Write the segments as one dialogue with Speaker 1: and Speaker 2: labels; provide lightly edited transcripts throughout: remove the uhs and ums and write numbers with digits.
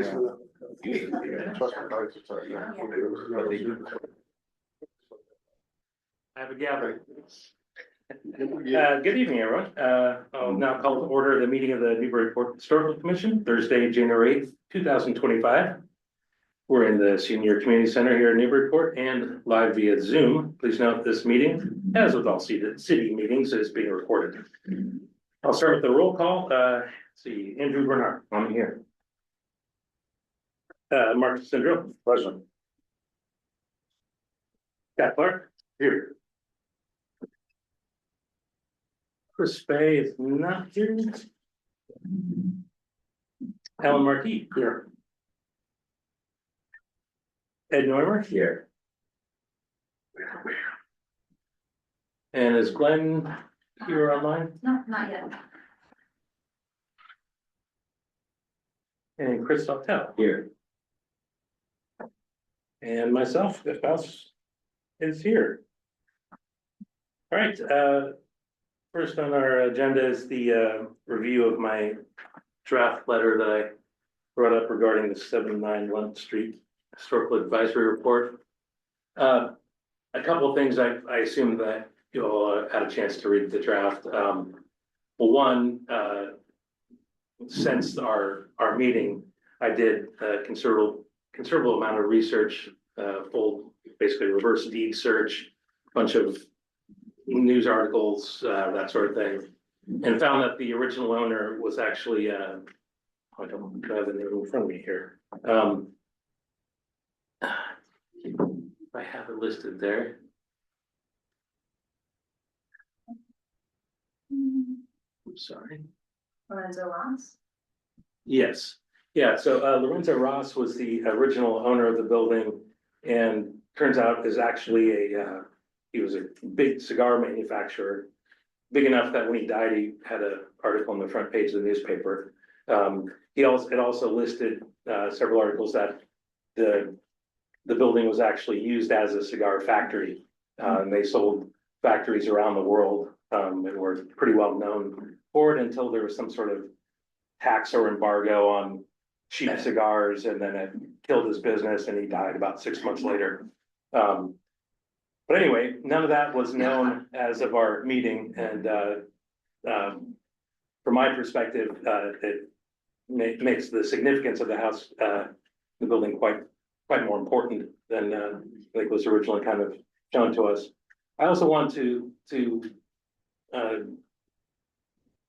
Speaker 1: I have a gathering. Good evening, everyone. I'll now call to order the meeting of the Newburyport Historical Commission, Thursday, January 8th, 2025. We're in the Senior Community Center here in Newburyport and live via Zoom. Please note this meeting, as with all city meetings, is being recorded. I'll start with the roll call. See, Andrew Bernard. I'm here. Mark Sindro.
Speaker 2: Present.
Speaker 1: Scott Clark. Here. Chris Fay is not here. Alan Markey. Here. Ed Neumer. Here. And is Glenn here online?
Speaker 3: No, not yet.
Speaker 1: And Chris Tell here. And myself, the spouse, is here. All right, first on our agenda is the review of my draft letter that I brought up regarding the 79 Lunt Street Historical Advisory Report. A couple of things I assume that you all had a chance to read the draft. Well, one, since our meeting, I did a considerable amount of research, full basically reverse deed search, bunch of news articles, that sort of thing, and found that the original owner was actually I don't have the name in front of me here. I have it listed there. I'm sorry.
Speaker 3: Lorenzo Ross.
Speaker 1: Yes. Yeah, so Lorenzo Ross was the original owner of the building, and turns out is actually he was a big cigar manufacturer, big enough that when he died, he had an article on the front page of the newspaper. It also listed several articles that the building was actually used as a cigar factory, and they sold factories around the world, and were pretty well known for it until there was some sort of tax or embargo on cheap cigars, and then it killed his business and he died about 6 months later. But anyway, none of that was known as of our meeting, and from my perspective, it makes the significance of the house, the building, quite more important than I think was originally kind of shown to us. I also want to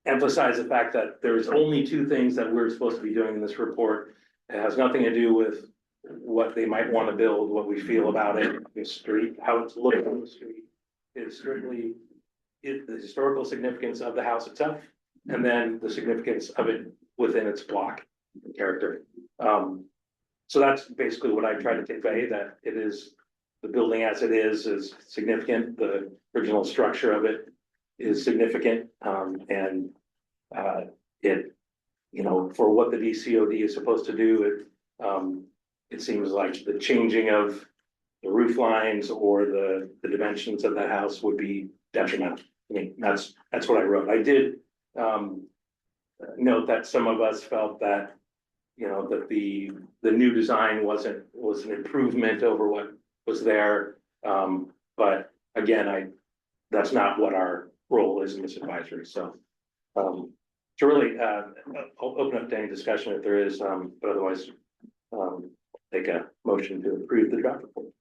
Speaker 1: emphasize the fact that there's only two things that we're supposed to be doing in this report. It has nothing to do with what they might want to build, what we feel about it, the street, how it's looking on the street. It's strictly the historical significance of the house itself, and then the significance of it within its block character. So that's basically what I try to convey, that it is, the building as it is significant. The original structure of it is significant, and it, you know, for what the DCOD is supposed to do, it seems like the changing of the roof lines or the dimensions of the house would be detrimental. I mean, that's what I wrote. I did note that some of us felt that, you know, that the new design was an improvement over what was there, but again, that's not what our role is in this advisory. So to really I'll open up to any discussion if there is, but otherwise take a motion to approve the draft report.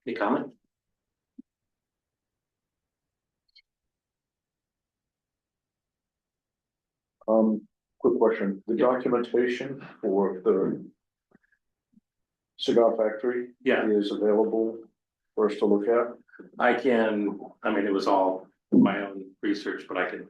Speaker 1: Any comment?
Speaker 2: Quick question. The documentation for the cigar factory, is available for us to look at?
Speaker 1: I mean, it was all my own research, but I can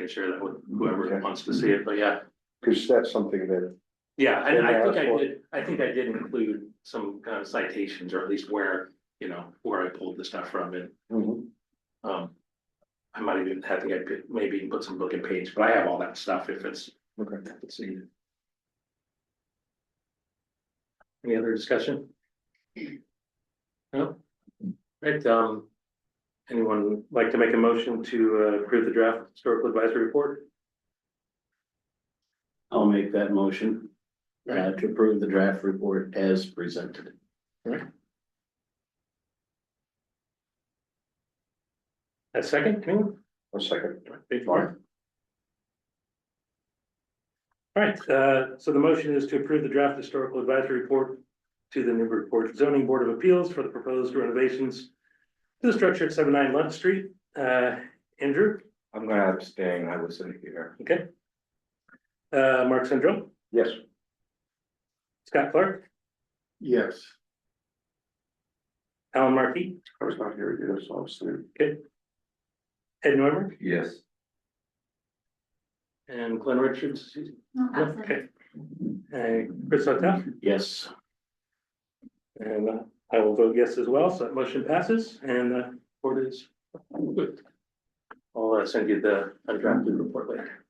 Speaker 1: share that with whoever wants to see it, but yeah.
Speaker 2: Because that's something that.
Speaker 1: Yeah, and I think I did include some kind of citations, or at least where I pulled the stuff from, and I might even have to get maybe put some book and page, but I have all that stuff if it's needed. Any other discussion? No? Right, anyone like to make a motion to approve the draft historical advisory report?
Speaker 4: I'll make that motion. To approve the draft report as presented.
Speaker 1: A second, Camille?
Speaker 2: A second.
Speaker 1: All right, so the motion is to approve the draft historical advisory report to the Newburyport Zoning Board of Appeals for the proposed renovations to the structure at 79 Lunt Street. Andrew,
Speaker 5: I'm gonna abstain, I wasn't here.
Speaker 1: okay. Mark Sandro,
Speaker 2: Yes.
Speaker 1: Scott Clark,
Speaker 2: Yes.
Speaker 1: Alan Markey,
Speaker 2: I was not here either, so I'm saying.
Speaker 1: okay. Ed Neumer,
Speaker 5: Yes.
Speaker 1: and Glenn Richards.
Speaker 3: No, absent.
Speaker 1: Okay. And Chris O'Toole,
Speaker 4: Yes.
Speaker 1: and I will vote yes as well, so that motion passes, and board is good. I'll send you the undrafted report later.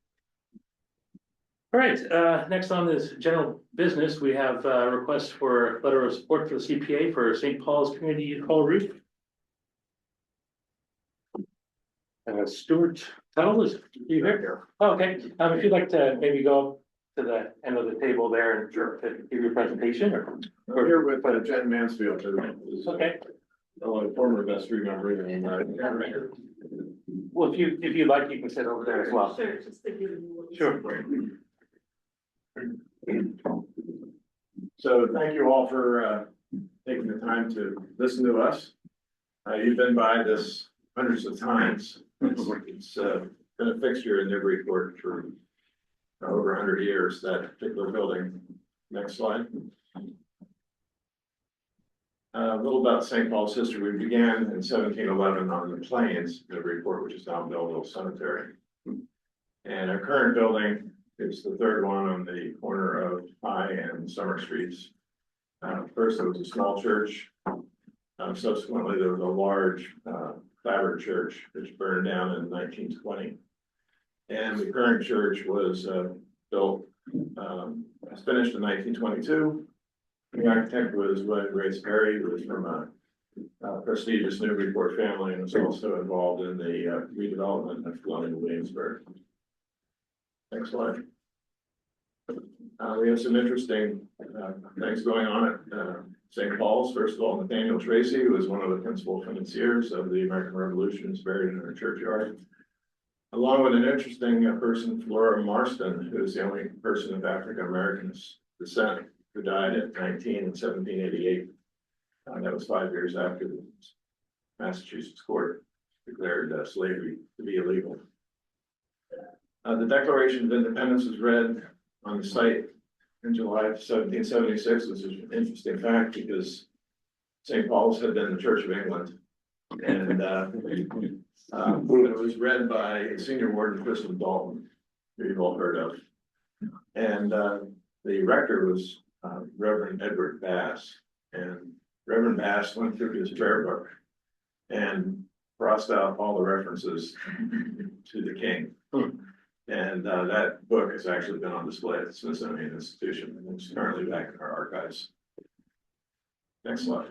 Speaker 1: All right, next on this general business, we have a request for letter of support for the CPA for St. Paul's Community Hall roof. Stuart Tuttle, is you here? Oh, okay, if you'd like to maybe go to the end of the table there and give your presentation, or?
Speaker 6: We're here with Jen Mansfield, who's
Speaker 1: Okay,
Speaker 6: a former vestry member and
Speaker 1: well, if you'd like, you can sit over there as well.
Speaker 3: Sure, just to give you.
Speaker 1: Sure.
Speaker 6: so thank you all for taking the time to listen to us. You've been by this hundreds of times. It's been a fixture in Newburyport for over 100 years, that particular building. Next slide. A little about St. Paul's history. We began in 1711 on the Plains, Newburyport, which is now Belleville Cemetery. And our current building is the third one on the corner of High and Summer Streets. First, it was a small church. Subsequently, there was a large fabric church which burned down in 1920. And the current church was built, was finished in 1922. The architect was William Grace Perry, who was from a prestigious Newburyport family and was also involved in the redevelopment of Colonial Williamsburg. Next slide. We have some interesting things going on at St. Paul's. First of all, Nathaniel Tracy, who was one of the principal financiers of the American Revolution, is buried in our churchyard. Along with an interesting person, Flora Marston, who is the only person of African American descent who died at 19 in 1788. That was 5 years after the Massachusetts court declared slavery to be illegal. The Declaration of Independence was read on the site in July of 1776, which is an interesting fact because St. Paul's had been the Church of England. And it was read by Senior Warden Crystal Dalton, who you've all heard of. And the rector was Reverend Edward Bass. And Reverend Bass went through his prayer book and crossed out all the references to the king. And that book has actually been on display at the Smithsonian Institution and it's currently back in our archives. Next slide.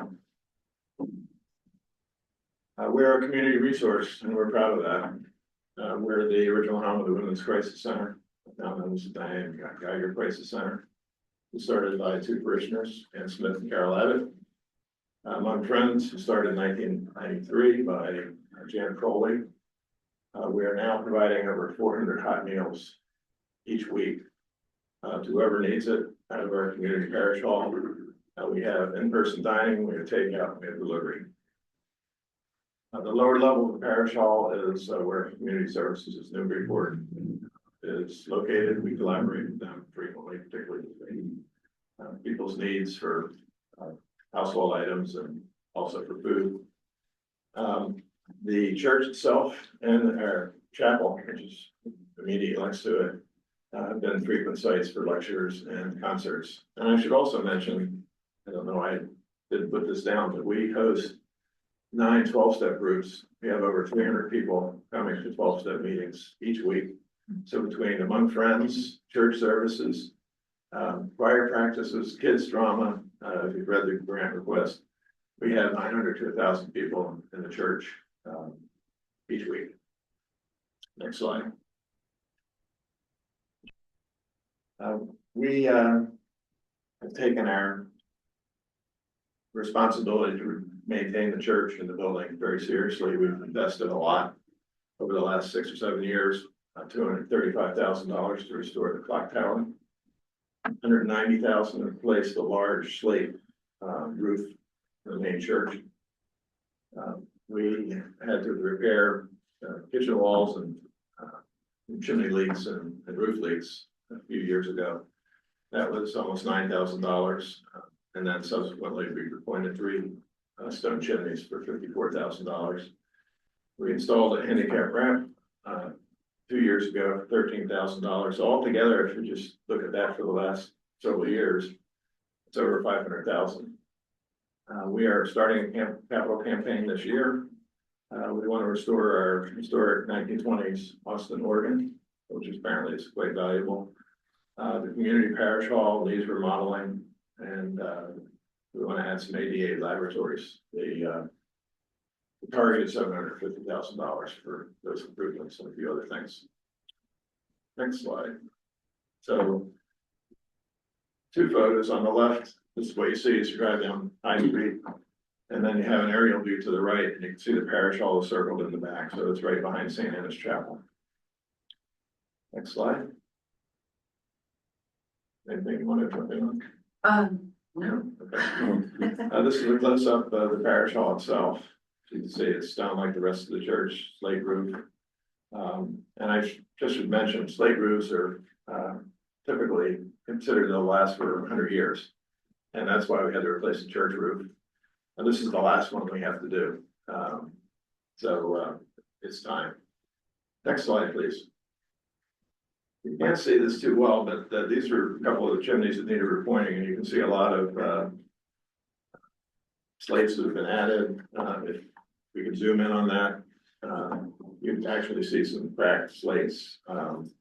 Speaker 6: We're a community resource and we're proud of that. We're the original home of the Women's Crisis Center, now known as the Diane Geiger Crisis Center. It was started by two parishioners, Ann Smith and Carol Abbott. Among friends, who started in 1993 by Jan Crowley. We are now providing over 400 hot meals each week to whoever needs it out of our community parish hall. We have in-person dining, we have takeout, we have delivery. The lower level of the parish hall is where community services is Newburyport is located. We collaborate with them frequently, particularly with people's needs for household items and also for food. The church itself and our chapel, which is immediately next to it, have been frequent sites for lectures and concerts. And I should also mention, I don't know, I didn't put this down, but we host 9 12-step groups. We have over 300 people coming to 12-step meetings each week. So between among friends, church services, choir practices, kids drama, if you've read the grant request, we have 900 to 1,000 people in the church each week. Next slide. We have taken our responsibility to maintain the church and the building very seriously. We've invested a lot over the last 6 or 7 years, $235,000 to restore the clock tower. $190,000 to replace the large slate roof for the main church. We had to repair kitchen walls and chimney leaks and roof leaks a few years ago. That was almost $9,000. And then subsequently we appointed 3 stone chimneys for $54,000. We installed a handicap ramp 2 years ago, for $13,000. Altogether, if you just look at that for the last several years, it's over $500,000. We are starting a capital campaign this year. We want to restore our historic 1920s Austin organ, which apparently is quite valuable. The community parish hall needs remodeling, and we want to add some ADA laboratories. The target is $750,000 for those improvements and a few other things. Next slide. So 2 photos on the left. This is what you see as you drive down High Street. And then you have an aerial view to the right, and you can see the parish hall is circled in the back. So it's right behind St. Anna's Chapel. Next slide. Anything you want to jump in on?
Speaker 3: No.
Speaker 6: Okay. This is a close up of the parish hall itself. So you can see it's down like the rest of the church, slate roof. And I just should mention, slate roofs are typically considered to last for 100 years. And that's why we had to replace the church roof. And this is the last one we have to do. So it's time. Next slide, please. You can't see this too well, but these are a couple of the chimneys that needed repointing, and you can see a lot of slates that have been added. If we can zoom in on that, you can actually see some cracked slates. And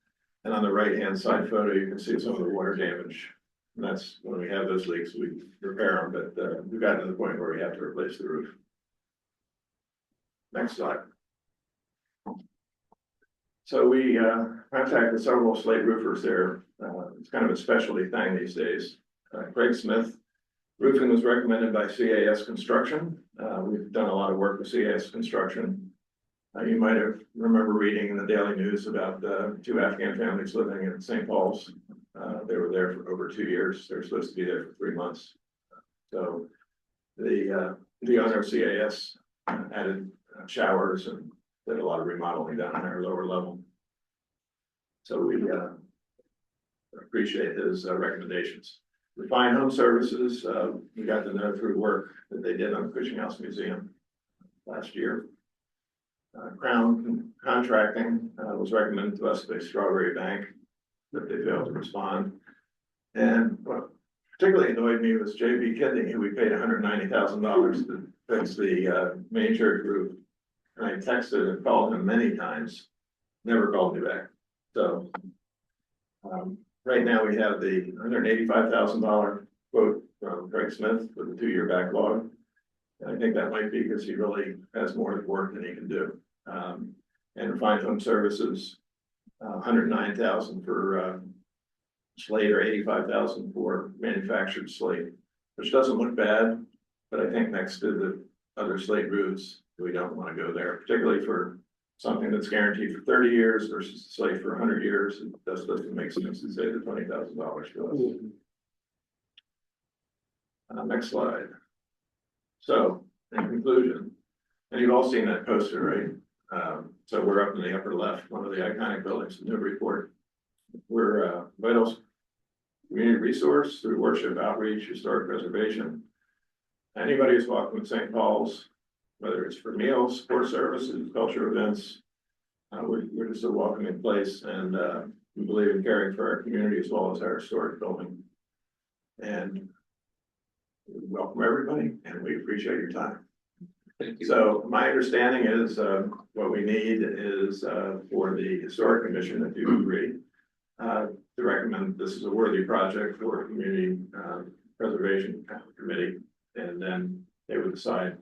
Speaker 6: on the right-hand side photo, you can see some of the water damage. And that's when we have those leaks, we repair them, but we've gotten to the point where we have to replace the roof. Next slide. So we contacted several slate roofers there. It's kind of a specialty thing these days. Craig Smith Roofing was recommended by CAS Construction. We've done a lot of work with CAS Construction. You might have remember reading in the Daily News about 2 Afghan families living in St. Paul's. They were there for over 2 years. They're supposed to be there for 3 months. So the owner of CAS added showers and did a lot of remodeling down in our lower level. So we appreciate his recommendations. Refined Home Services, we got to know through work that they did on the Cushing House Museum last year. Crown Contracting was recommended to us by Strawberry Bank, but they failed to respond. And what particularly annoyed me was JB Kidney, who we paid $190,000 to fix the main church roof. And I texted and called him many times, never called me back. So right now we have the $185,000 quote from Craig Smith for the 2-year backlog. And I think that might be because he really has more work than he can do. And Refined Home Services, $109,000 for slate, or $85,000 for manufactured slate, which doesn't look bad, but I think next to the other slate roofs, we don't want to go there, particularly for something that's guaranteed for 30 years versus slate for 100 years. It just doesn't make sense to say the $20,000 for us. Next slide. So, in conclusion, and you've all seen that poster, right? So we're up in the upper left, one of the iconic buildings in Newburyport. We're a vital community resource through worship, outreach, historic preservation. Anybody who's welcome at St. Paul's, whether it's for meals, sports services, culture events, we're just a welcoming place, and we believe in caring for our community as well as our historic building. And we welcome everybody, and we appreciate your time.
Speaker 5: Thank you.
Speaker 6: So my understanding is what we need is for the Historic Commission, if you agree, to recommend this is a worthy project for Community Preservation Committee, and then they would decide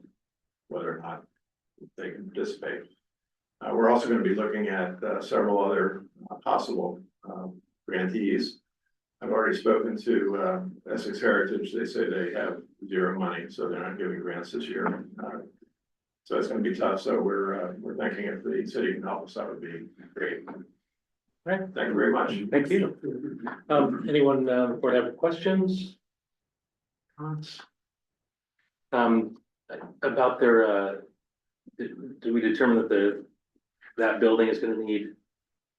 Speaker 6: whether or not they can participate. We're also going to be looking at several other possible grantees. I've already spoken to Essex Heritage. They say they have zero money, so they're not giving grants this year. So it's gonna be tough. So we're thinking if the city can help us, that would be great.
Speaker 1: Right.
Speaker 6: Thank you very much.
Speaker 1: Thank you. Anyone, board have questions? Comments? About their, did we determine that that building is gonna need,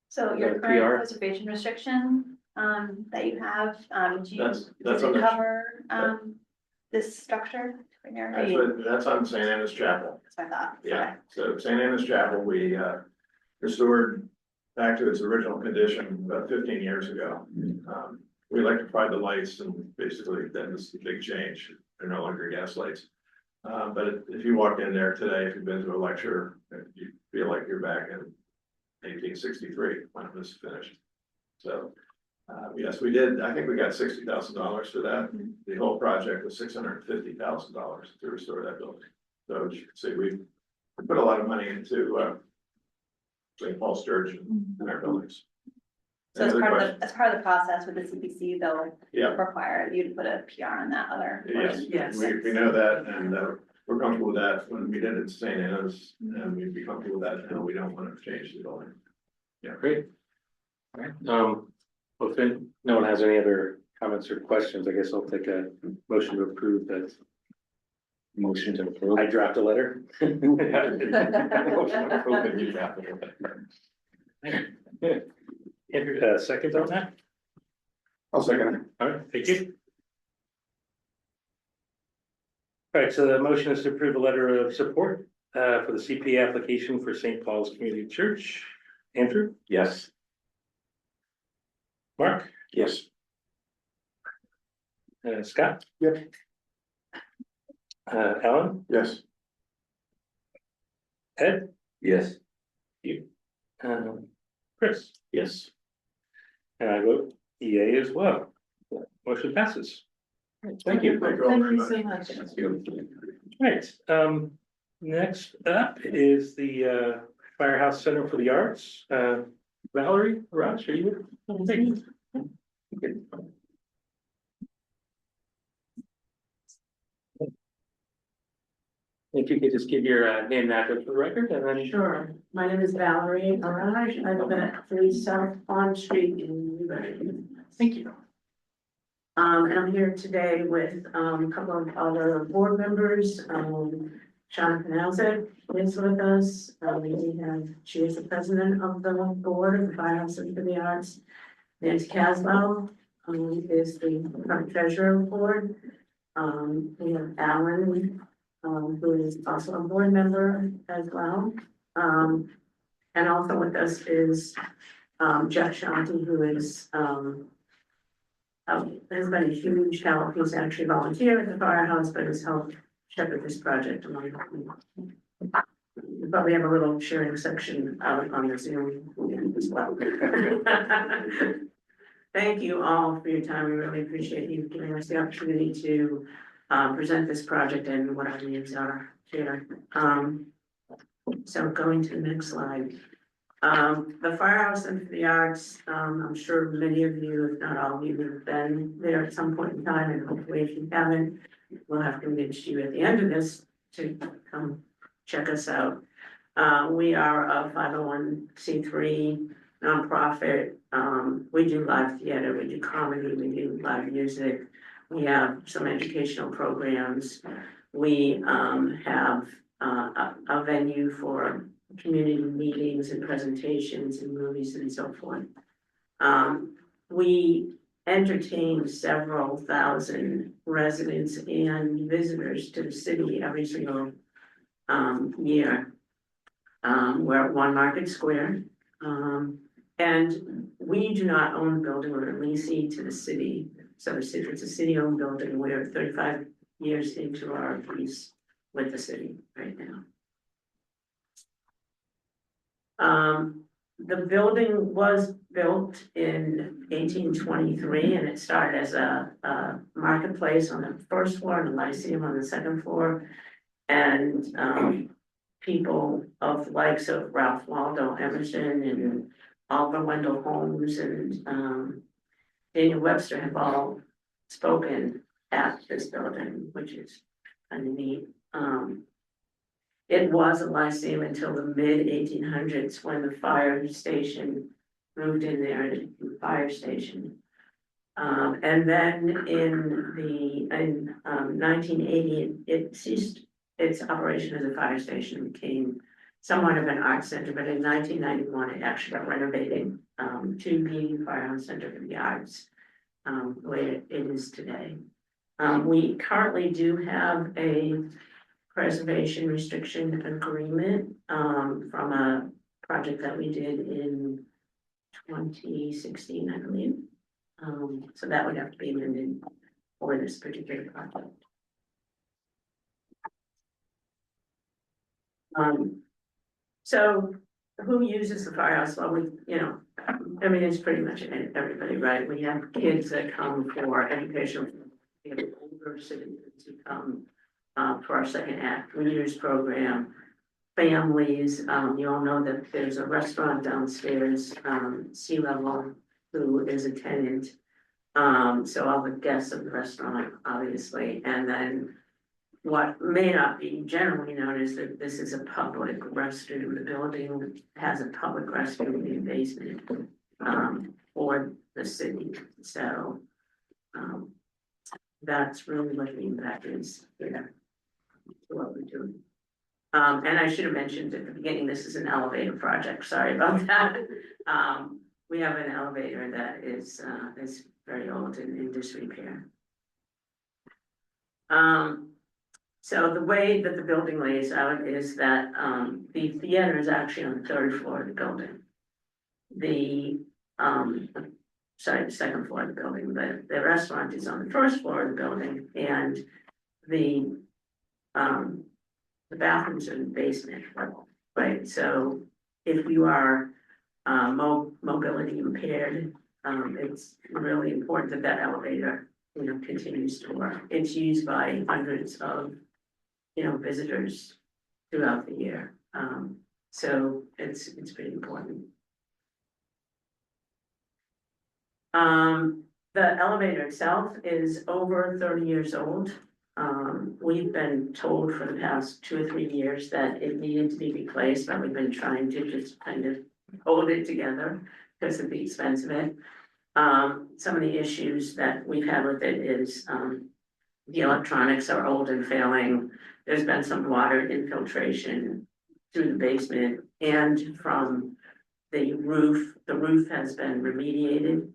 Speaker 3: So your
Speaker 1: PR?
Speaker 3: current preservation restriction, that you have, do you,
Speaker 6: That's
Speaker 3: does
Speaker 6: on
Speaker 3: it
Speaker 6: the-
Speaker 3: cover, this structure? Right now, or you-
Speaker 6: That's on St. Anna's Chapel.
Speaker 3: That's my thought.
Speaker 6: Yeah, so St. Anna's Chapel, we restored back to its original condition about 15 years ago. We electrified the lights and basically that was the big change. They're no longer gas lights. But if you walked in there today, if you've been to a lecture, you feel like you're back in 1863 when it was finished. So, yes, we did. I think we got $60,000 for that. The whole project was $650,000 to restore that building. So as you can see, we put a lot of money into St. Paul's Church and our buildings.
Speaker 3: So as
Speaker 6: Any other
Speaker 3: part of
Speaker 6: questions?
Speaker 3: the, as part of the process with the CPC, they'll
Speaker 6: Yeah.
Speaker 3: require you to put a PR on that other.
Speaker 6: Yes,
Speaker 3: portion.
Speaker 7: Yes.
Speaker 6: we know that, and we're comfortable with that. When we did it at St. Anna's, and we'd be comfortable with that, and we don't want to change the building.
Speaker 1: great. All right, well, if no one has any other comments or questions, I guess I'll take a motion to approve that.
Speaker 4: Motion to approve.
Speaker 1: I draft a letter.
Speaker 5: Motion to approve and you draft it.
Speaker 1: Andrew, second on that?
Speaker 2: I'll second it.
Speaker 1: All right, thank you. All right, so the motion is to approve a letter of support for the CPA application for St. Paul's Community Church. Andrew,
Speaker 5: Yes.
Speaker 1: Mark,
Speaker 2: Yes.
Speaker 1: Scott?
Speaker 2: Yep.
Speaker 1: Alan,
Speaker 2: Yes.
Speaker 1: Ed,
Speaker 4: Yes.
Speaker 1: you, Chris,
Speaker 4: Yes.
Speaker 1: and I vote EA as well. Motion passes. Thank you.
Speaker 6: Thank you all
Speaker 7: Thank
Speaker 6: very
Speaker 7: you
Speaker 6: much.
Speaker 7: so much.
Speaker 1: Right, next up is the Firehouse Center for the Arts. Valerie, Raj, are you? Thank you. If you could just give your name and address for the record and then.
Speaker 7: Sure, my name is Valerie Araj, I live at 3 South Pond Street in Newburyport.
Speaker 1: Thank you.
Speaker 7: And I'm here today with a couple of other board members, Sean Canalza is with us. She is the president of the board of the Firehouse Center for the Arts. Nancy Caswell, is the current treasurer of the board. We have Alan, who is also a board member as well. And also with us is Jeff Shanti, who is has been a huge help. He's actually volunteered at the firehouse, but has helped shepherd this project along. We probably have a little sharing section out on the Zoom as well. Thank you all for your time. We really appreciate you giving us the opportunity to present this project and what our needs are here. So going to the next slide. The Firehouse Center for the Arts, I'm sure many of you, if not all of you, have been there at some point in time, and hopefully if you haven't, we'll have convinced you at the end of this to come check us out. We are a 501c3 nonprofit. We do live theater, we do comedy, we do live music. We have some educational programs. We have a venue for community meetings and presentations and movies and so forth. We entertain several thousand residents and visitors to the city every single year. We're at One Market Square. And we do not own the building, we're a leasing to the city. So it's a city-owned building. We're 35 years into our lease with the city right now. The building was built in 1823 and it started as a marketplace on the first floor and a lyceum on the second floor. And people of the likes of Ralph Waldo Emerson and Oliver Wendell Holmes and Daniel Webster have all spoken at this building, which is kind of neat. It was a lyceum until the mid-1800s when the fire station moved in there, the fire station. And then in 1980, it ceased its operation as a fire station, became somewhat of an art center, but in 1991, it actually got renovated to be the Firehouse Center for the Arts, the way it is today. We currently do have a preservation restriction agreement from a project that we did in 2016, I believe. So that would have to be amended for this particular project. So who uses the firehouse? Well, I mean, it's pretty much everybody, right? We have kids that come for educational, we have older citizens who come for our second act readers program. Families, you all know that there's a restaurant downstairs, Sea Level, who is a tenant. So all the guests of the restaurant, obviously, and then what may not be generally known is that this is a public restroom. The building has a public restroom in the basement, for the city, so, that's really what the impact is here. What we're doing. And I should have mentioned at the beginning, this is an elevator project, sorry about that. We have an elevator that is very old and in disrepair. So the way that the building lays out is that, the theater is actually on the third floor of the building. The, the second floor of the building, the restaurant is on the first floor of the building, and the bathrooms are in the basement level, right? So if you are mobility impaired, it's really important that that elevator, continues to work. It's used by hundreds of, visitors throughout the year. So it's pretty important. The elevator itself is over 30 years old. We've been told for the past 2 or 3 years that it needed to be replaced, but we've been trying to just kind of hold it together because of the expense of it. Some of the issues that we've had with it is, the electronics are old and failing. There's been some water infiltration through the basement and from the roof. The roof has been remediated.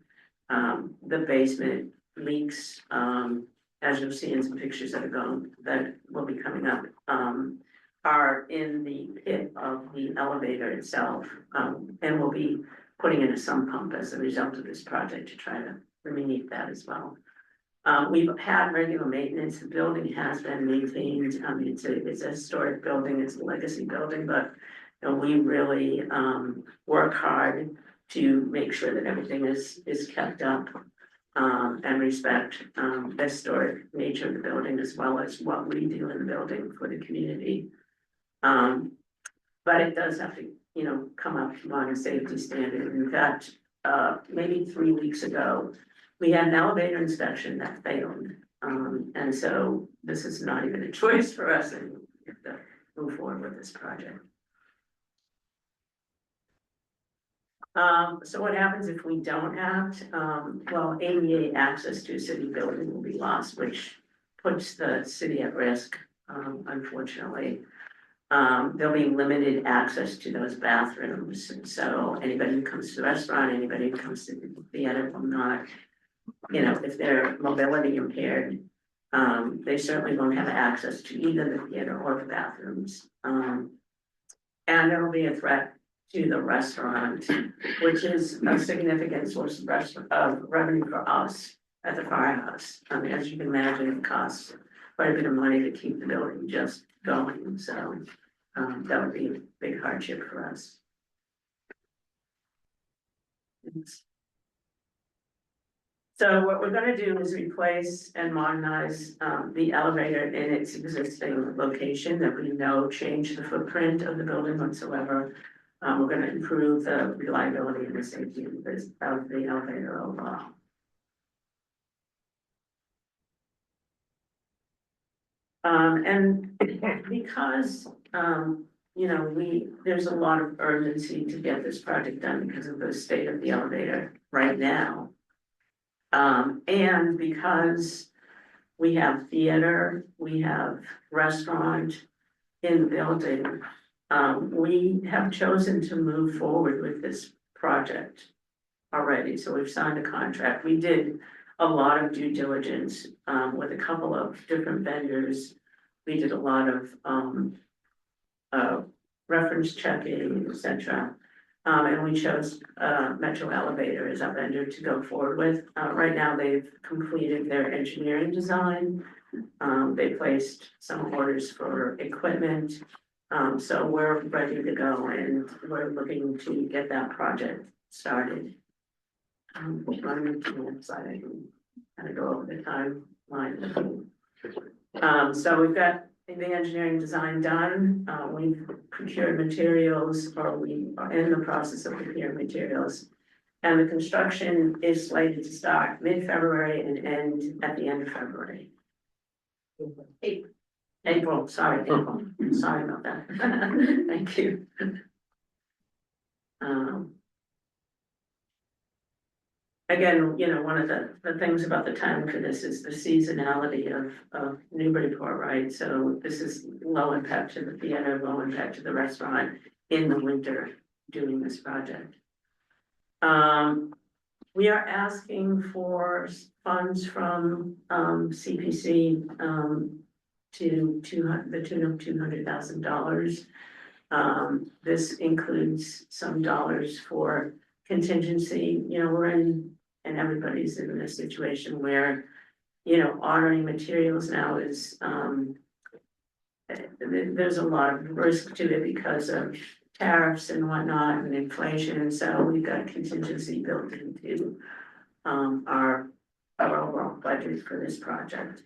Speaker 7: The basement leaks, as you'll see in some pictures that will be coming up, are in the pit of the elevator itself, and we'll be putting in a sump pump as a result of this project to try to remediate that as well. We've had regular maintenance. The building has been maintained. It's a historic building. It's a legacy building, but we really work hard to make sure that everything is kept up and respect the historic nature of the building as well as what we do in the building for the community. But it does have to, come up on a safety standard. In fact, maybe 3 weeks ago, we had an elevator inspection that failed. And so this is not even a choice for us, and we have to move forward with this project. So what happens if we don't act? Well, ADA access to a city building will be lost, which puts the city at risk, unfortunately. There'll be limited access to those bathrooms. So anybody who comes to the restaurant, anybody who comes to the theater will not, if they're mobility impaired, they certainly won't have access to either the theater or the bathrooms. And it'll be a threat to the restaurant, which is a significant source of revenue for us at the firehouse. I mean, as you can imagine, it costs quite a bit of money to keep the building just going, so that would be a big hardship for us. So what we're gonna do is replace and modernize the elevator in its existing location that we know change the footprint of the building whatsoever. We're gonna improve the reliability and the safety of the elevator overall. And because, there's a lot of urgency to get this project done because of the state of the elevator right now. And because we have theater, we have restaurant in the building, we have chosen to move forward with this project already, so we've signed a contract. We did a lot of due diligence, with a couple of different vendors. We did a lot of, reference checking, et cetera. And we chose, Metro Elevator as our vendor to go forward with. Right now, they've completed their engineering design. They placed some orders for equipment. So we're ready to go and we're looking to get that project started. If you want to move to the next slide, I can kind of go over the timeline. So we've got the engineering design done, we've procured materials, or we are in the process of procuring materials. And the construction is slated to start mid-February and end at the end of February. April, sorry about that. Thank you. Again, one of the things about the timing for this is the seasonality of Newburyport, right? So this is low impact to the theater, low impact to the restaurant in the winter doing this project. We are asking for funds from CPC to the tune of $200,000. This includes some dollars for contingency. We're in, and everybody's in this situation where, ordering materials now is, there's a lot of risk to it because of tariffs and whatnot and inflation. So we've got contingency built into our overall budget for this project.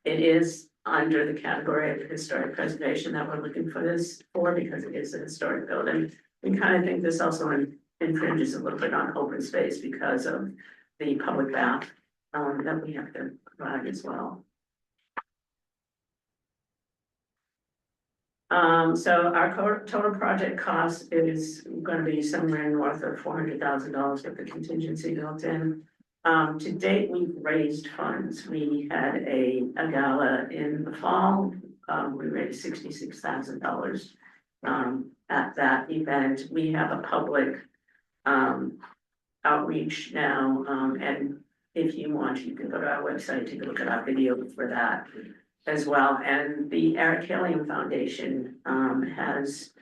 Speaker 7: It is under the category of historic preservation that we're looking for this for, because it is a historic building. We kind of think this also infringes a little bit on open space because of the public bath that we have to provide as well. So our total project cost is going to be somewhere north of $400,000 with the contingency built in. To date, we've raised funds. We had a gala in the fall. We raised $66,000 at that event. We have a public outreach now, and if you want, you can go to our website, take a look at our video for that as well. And the Eric Killian Foundation has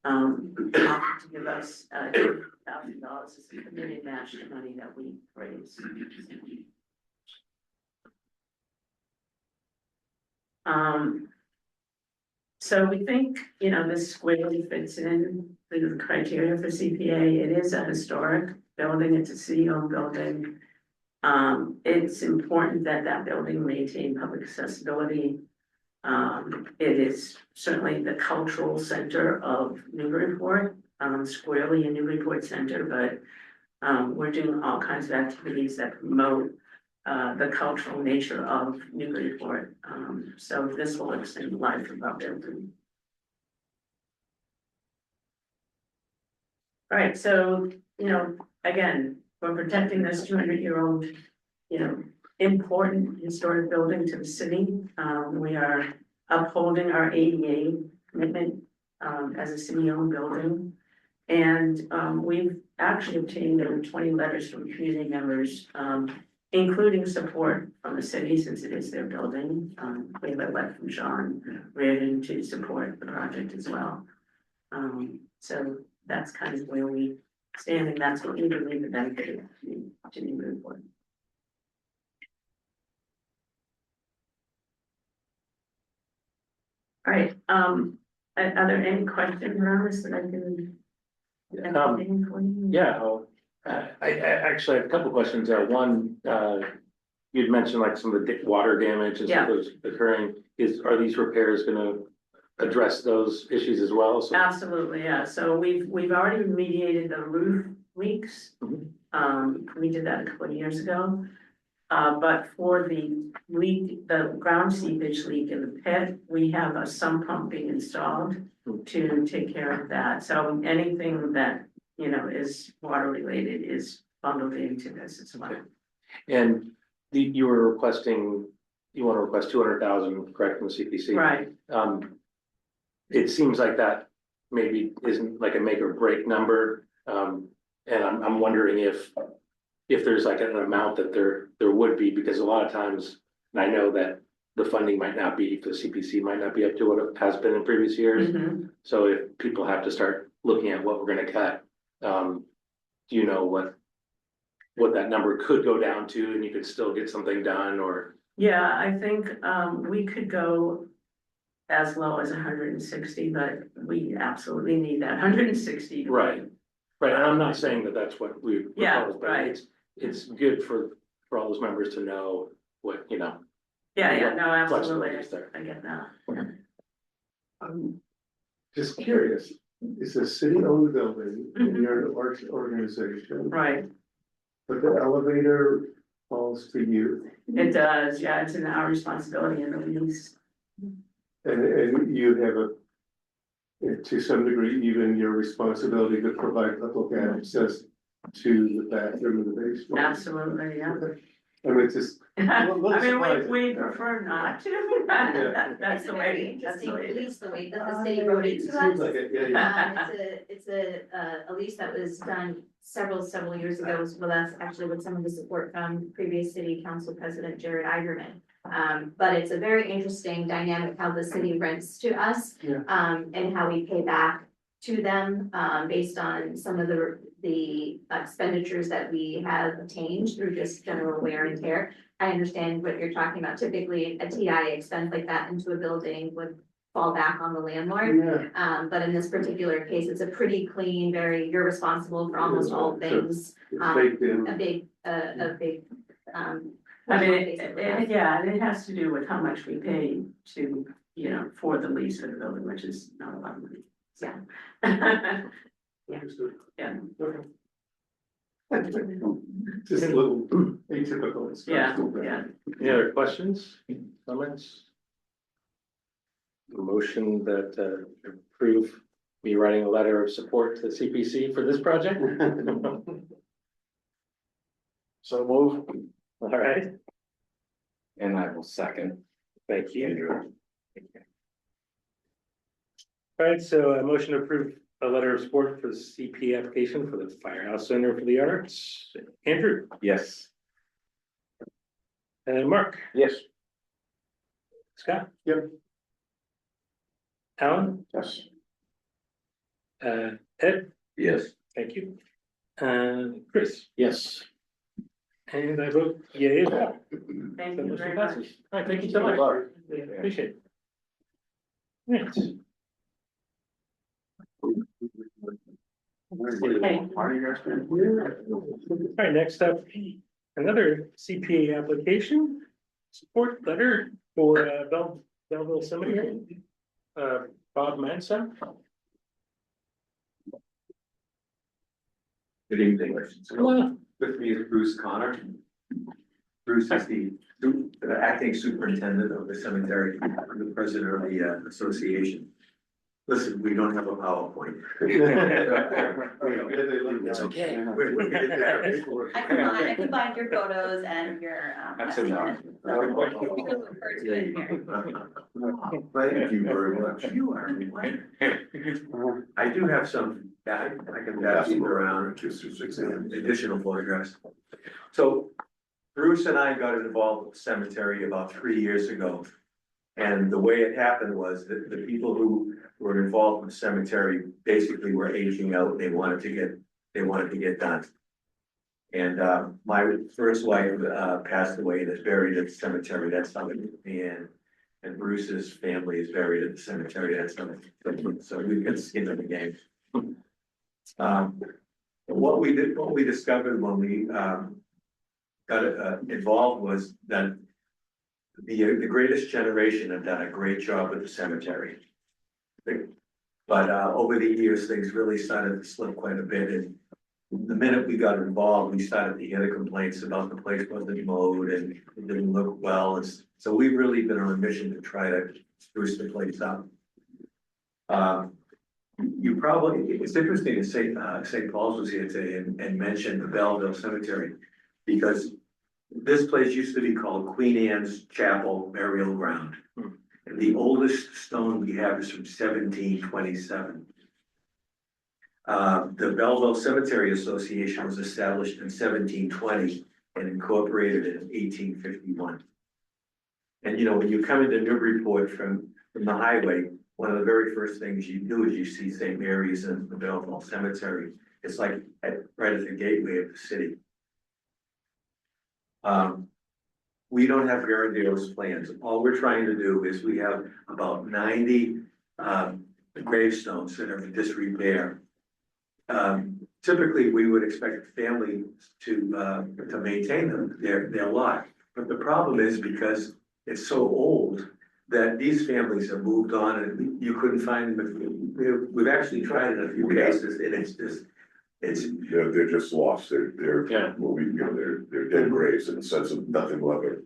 Speaker 7: offered to give us $2,000 as a community match to money that we raise. So we think, this squarely fits in the criteria for CPA. It is a historic building, it's a city-owned building. It's important that that building maintain public accessibility. It is certainly the cultural center of Newburyport, squarely in Newburyport Center, but we're doing all kinds of activities that promote the cultural nature of Newburyport. So this will extend the life of our building. All right, so, again, we're protecting this 200-year-old, important historic building to the city. We are upholding our ADA commitment as a city-owned building. And we've actually obtained over 20 letters from community members, including support from the city since it is their building. We have a letter from Sean Reardon to support the project as well. So that's kind of where we stand, and that's what we believe the benefit to Newburyport. All right, are there any questions around this that I can? entertain for you?
Speaker 1: Yeah, I actually have a couple questions there. One, you'd mentioned like some of the water damage and stuff that's occurring. Are these repairs gonna address those issues as well? So
Speaker 7: Absolutely, yeah. So we've already remediated the roof leaks. We did that a couple of years ago. But for the leak, the ground seepage leak in the pit, we have a sump pump being installed to take care of that. So anything that, you know, is water related is bundled into this as well.
Speaker 1: Okay. And you were requesting, you want to request 200,000, correct, from CPC?
Speaker 7: Right,
Speaker 1: It seems like that maybe isn't like a make or break number. And I'm wondering if there's like an amount that there would be, because a lot of times, and I know that the funding might not be, the CPC might not be up to what it has been in previous years.
Speaker 7: Mhm.
Speaker 1: So if people have to start looking at what we're gonna cut, do you know what that number could go down to, and you could still get something done, or?
Speaker 7: Yeah, I think we could go as low as 160, but we absolutely need that 160.
Speaker 1: Right. Right, and I'm not saying that that's what we
Speaker 7: Yeah,
Speaker 1: propose, but
Speaker 7: right.
Speaker 1: it's good for all those members to know what, you know.
Speaker 7: Yeah, no,
Speaker 1: Flexibility
Speaker 7: absolutely,
Speaker 1: is there.
Speaker 7: I get that.
Speaker 2: I'm just curious, it's a city-owned building, and
Speaker 7: Mhm.
Speaker 2: you're an arts organization,
Speaker 7: Right,
Speaker 2: but the elevator falls to you.
Speaker 7: it does, yeah, it's in our responsibility in the lease.
Speaker 2: And you have to some degree, even your responsibility to provide public access to the bathroom in the basement.
Speaker 7: Absolutely, yeah.
Speaker 2: I mean, it's just,
Speaker 7: I
Speaker 2: little
Speaker 7: mean,
Speaker 2: surprising.
Speaker 7: we prefer not to, that's
Speaker 3: It's
Speaker 7: the
Speaker 3: a
Speaker 7: way,
Speaker 3: very
Speaker 7: that's the
Speaker 3: interesting
Speaker 7: way it is.
Speaker 3: lease, the way that the city wrote it
Speaker 2: it
Speaker 3: to
Speaker 2: seems
Speaker 3: us.
Speaker 2: like it, yeah.
Speaker 3: It's a lease that was done several years ago, well, that's actually with some of the support from previous city council president Jared Igerman. But it's a very interesting dynamic how the city rents to us.
Speaker 2: Yeah.
Speaker 3: And how we pay back to them, based on some of the expenditures that we have obtained through just general wear and tear. I understand what you're talking about. Typically, a TI expense like that into a building would fall back on the landlord.
Speaker 2: Yeah,
Speaker 3: But in this particular case, it's a pretty clean, you're responsible for almost all things.
Speaker 2: it's baked in.
Speaker 3: A big,
Speaker 7: I mean, yeah, and it has to do with how much we pay to, you know, for the lease of the building, which is not a lot of money, so.
Speaker 2: Understood.
Speaker 7: Yeah.
Speaker 2: Okay. Just a little atypical.
Speaker 7: Yeah, yeah.
Speaker 1: Any other questions, comments? A motion that approve me writing a letter of support to the CPC for this project?
Speaker 5: So move.
Speaker 1: All right,
Speaker 5: And I will second.
Speaker 1: thank you.
Speaker 5: Andrew.
Speaker 1: All right, so a motion to approve a letter of support for the CP application for the Firehouse Center for the Arts. Andrew
Speaker 5: Yes.
Speaker 1: and Mark,
Speaker 5: Yes.
Speaker 1: Scott,
Speaker 2: Yep.
Speaker 1: Alan,
Speaker 5: Yes.
Speaker 1: Ed,
Speaker 5: Yes.
Speaker 1: thank you. Chris,
Speaker 4: Yes.
Speaker 1: and I vote yea as well.
Speaker 7: Thank
Speaker 1: That
Speaker 7: you
Speaker 1: motion
Speaker 7: very much.
Speaker 1: passes. All right, thank you so much. Yeah, appreciate it. Right.
Speaker 7: Okay.
Speaker 1: All right, next up, another CPA application, support letter for Belleville Cemetery. Bob Manson.
Speaker 8: Good evening.
Speaker 1: Hello.
Speaker 8: With me is Bruce Connor. Bruce is the acting superintendent of the cemetery, and the president of the association. Listen, we don't have a PowerPoint.
Speaker 2: It's
Speaker 1: okay.
Speaker 8: We're getting there.
Speaker 3: I combined your photos and your.
Speaker 5: That's enough.
Speaker 3: Refer to it here.
Speaker 8: Thank you very much. You are. I do have some, I can pass them around, additional photographs. So Bruce and I got involved with the cemetery about 3 years ago. And the way it happened was that the people who were involved in the cemetery basically were aging out, they wanted to get done. And my first wife passed away and is buried at the cemetery, that's something with me and Bruce's family is buried at the cemetery, that's something, so we've got skin in the game. What we discovered when we got involved was that the greatest generation have done a great job with the cemetery. But over the years, things really started to slip quite a bit, and the minute we got involved, we started to hear the complaints about the place wasn't mowed and it didn't look well. So we've really been on a mission to try to spruce the place up. You probably, it's interesting to say, St. Paul's was here today and mentioned the Belleville Cemetery. Because this place used to be called Queen Anne's Chapel Burial Ground. And the oldest stone we have is from 1727. The Belleville Cemetery Association was established in 1720 and incorporated in 1851. And you know, when you come into Newburyport from the highway, one of the very first things you do is you see St. Mary's and the Belleville Cemetery. It's like right at the gateway of the city. We don't have grandiose plans. All we're trying to do is we have about 90 gravestones that are in disrepair. Typically, we would expect families to maintain them, their lot. But the problem is because it's so old that these families have moved on and you couldn't find them. We've actually tried it in a few cases and it's just,
Speaker 5: They're just lost, they're,
Speaker 1: Yeah.
Speaker 5: well, we, you know, they're dead graves in the sense of nothing will ever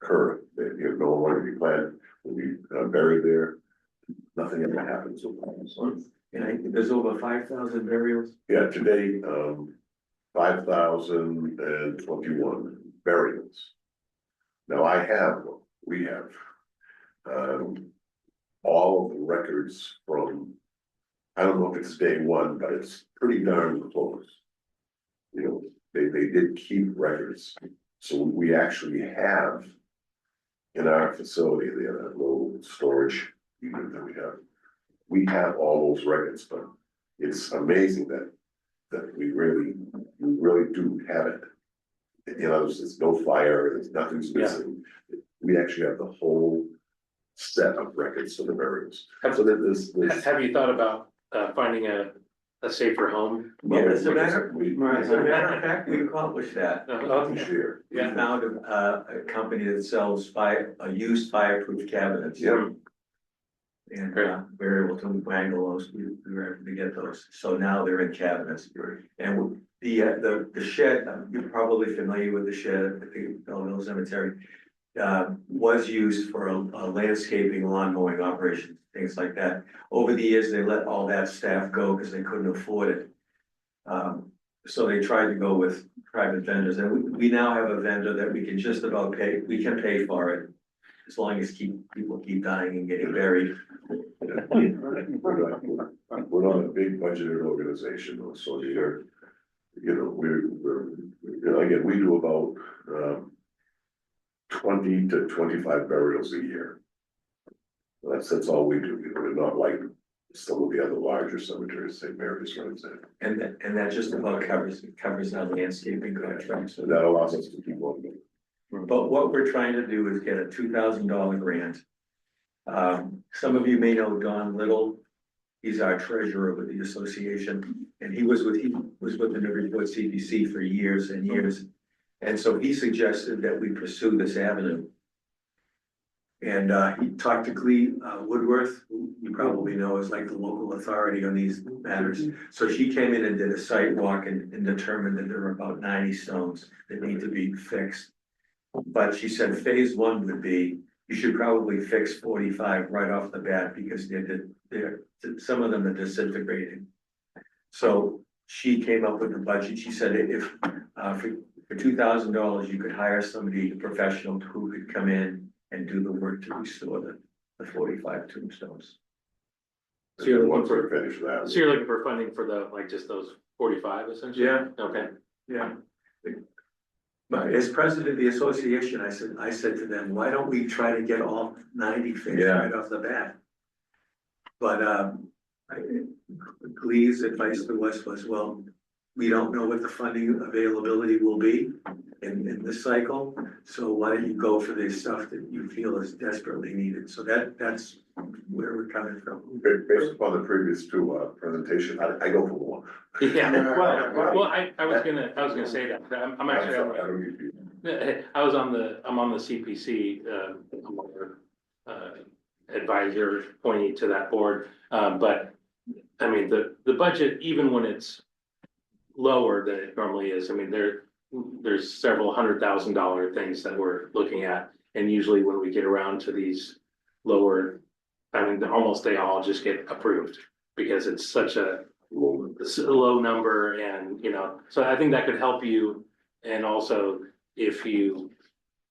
Speaker 5: occur. They, you know, no one will be planted, will be buried there, nothing ever happens.
Speaker 8: and I think there's over 5,000 burials.
Speaker 5: Yeah, today, 5,021 burials. Now we have, all of the records from, I don't know if it's day one, but it's pretty darn close. You know, they did keep records, so we actually have in our facility, the little storage unit that we have all those records, but it's amazing that we really do have it. You know, there's no fire, there's nothing's missing. We actually have the whole set of records for the burials. So that this.
Speaker 1: Have you thought about finding a safer home?
Speaker 8: Well, as a matter
Speaker 5: We-
Speaker 8: as a matter of fact, we accomplished that.
Speaker 5: This year.
Speaker 8: We found a company that sells used fireproof cabinets.
Speaker 5: Yeah.
Speaker 8: And we were able to wangle those, we were able to get those, so now they're in cabinets. And the shed, you're probably familiar with the shed at the Belleville Cemetery. Was used for a landscaping, lawn mowing operation, things like that. Over the years, they let all that staff go because they couldn't afford it. So they tried to go with private vendors, and we now have a vendor that we can just about pay, we can pay for it. As long as people keep dying and getting buried.
Speaker 5: We're not a big budgeted organization, though, so you're, you know, we're, you know, again, we do about 20 to 25 burials a year. That's all we do. You know, we're not like some of the other larger cemeteries, St. Mary's, for example.
Speaker 8: And that just about covers our landscaping contract.
Speaker 5: So that allows us to keep on going.
Speaker 8: But what we're trying to do is get a $2,000 grant. Some of you may know Don Little. He's our treasurer with the association, and he was with the Newburyport CPC for years and years. And so he suggested that we pursue this avenue. And he talked to Clee Woodworth, who you probably know is like the local authority on these matters. So she came in and did a site walk and determined that there were about 90 stones that need to be fixed. But she said phase one would be, you should probably fix 45 right off the bat because they're some of them are disintegrating. So she came up with a budget. She said if for $2,000, you could hire somebody, a professional who could come in and do the work to restore the 45 tombstones.
Speaker 1: So you're looking
Speaker 5: Once
Speaker 1: for,
Speaker 5: we're finished with that.
Speaker 1: so you're looking for funding for just those 45 essentially?
Speaker 8: Yeah.
Speaker 1: Okay.
Speaker 8: Yeah. But as president of the association, I said to them, why don't we try to get all 90 fixed right off the bat? But Glee's advice to us was, well, we don't know what the funding availability will be in this cycle. So why don't you go for the stuff that you feel is desperately needed? So that's where we're coming from.
Speaker 5: Based upon the previous two presentation, I go for one.
Speaker 1: Yeah, well, I was gonna say that, I'm actually,
Speaker 5: I don't need to-
Speaker 1: I'm on the CPC, advisor pointing to that board, but I mean, the budget, even when it's lower than it normally is. I mean, there's several $100,000 things that we're looking at. And usually when we get around to these lower, I mean, almost they all just get approved because it's such a low number and, you know, so I think that could help you. And also if you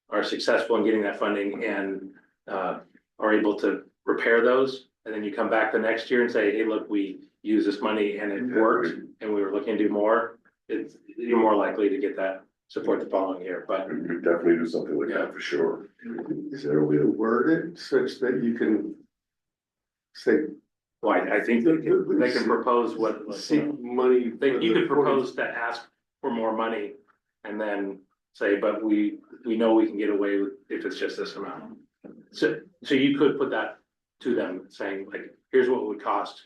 Speaker 1: are successful in getting that funding and are able to repair those, and then you come back the next year and say, hey, look, we used this money and it worked and we were looking to do more, you're more likely to get that support the following year, but.
Speaker 5: You could definitely do something like that for sure.
Speaker 2: Is there a way to word it such that you can say,
Speaker 1: Well, I think they can propose what,
Speaker 2: seek money?
Speaker 1: you could propose to ask for more money and then say, but we know we can get away with if it's just this amount. So you could put that to them saying like, here's what it would cost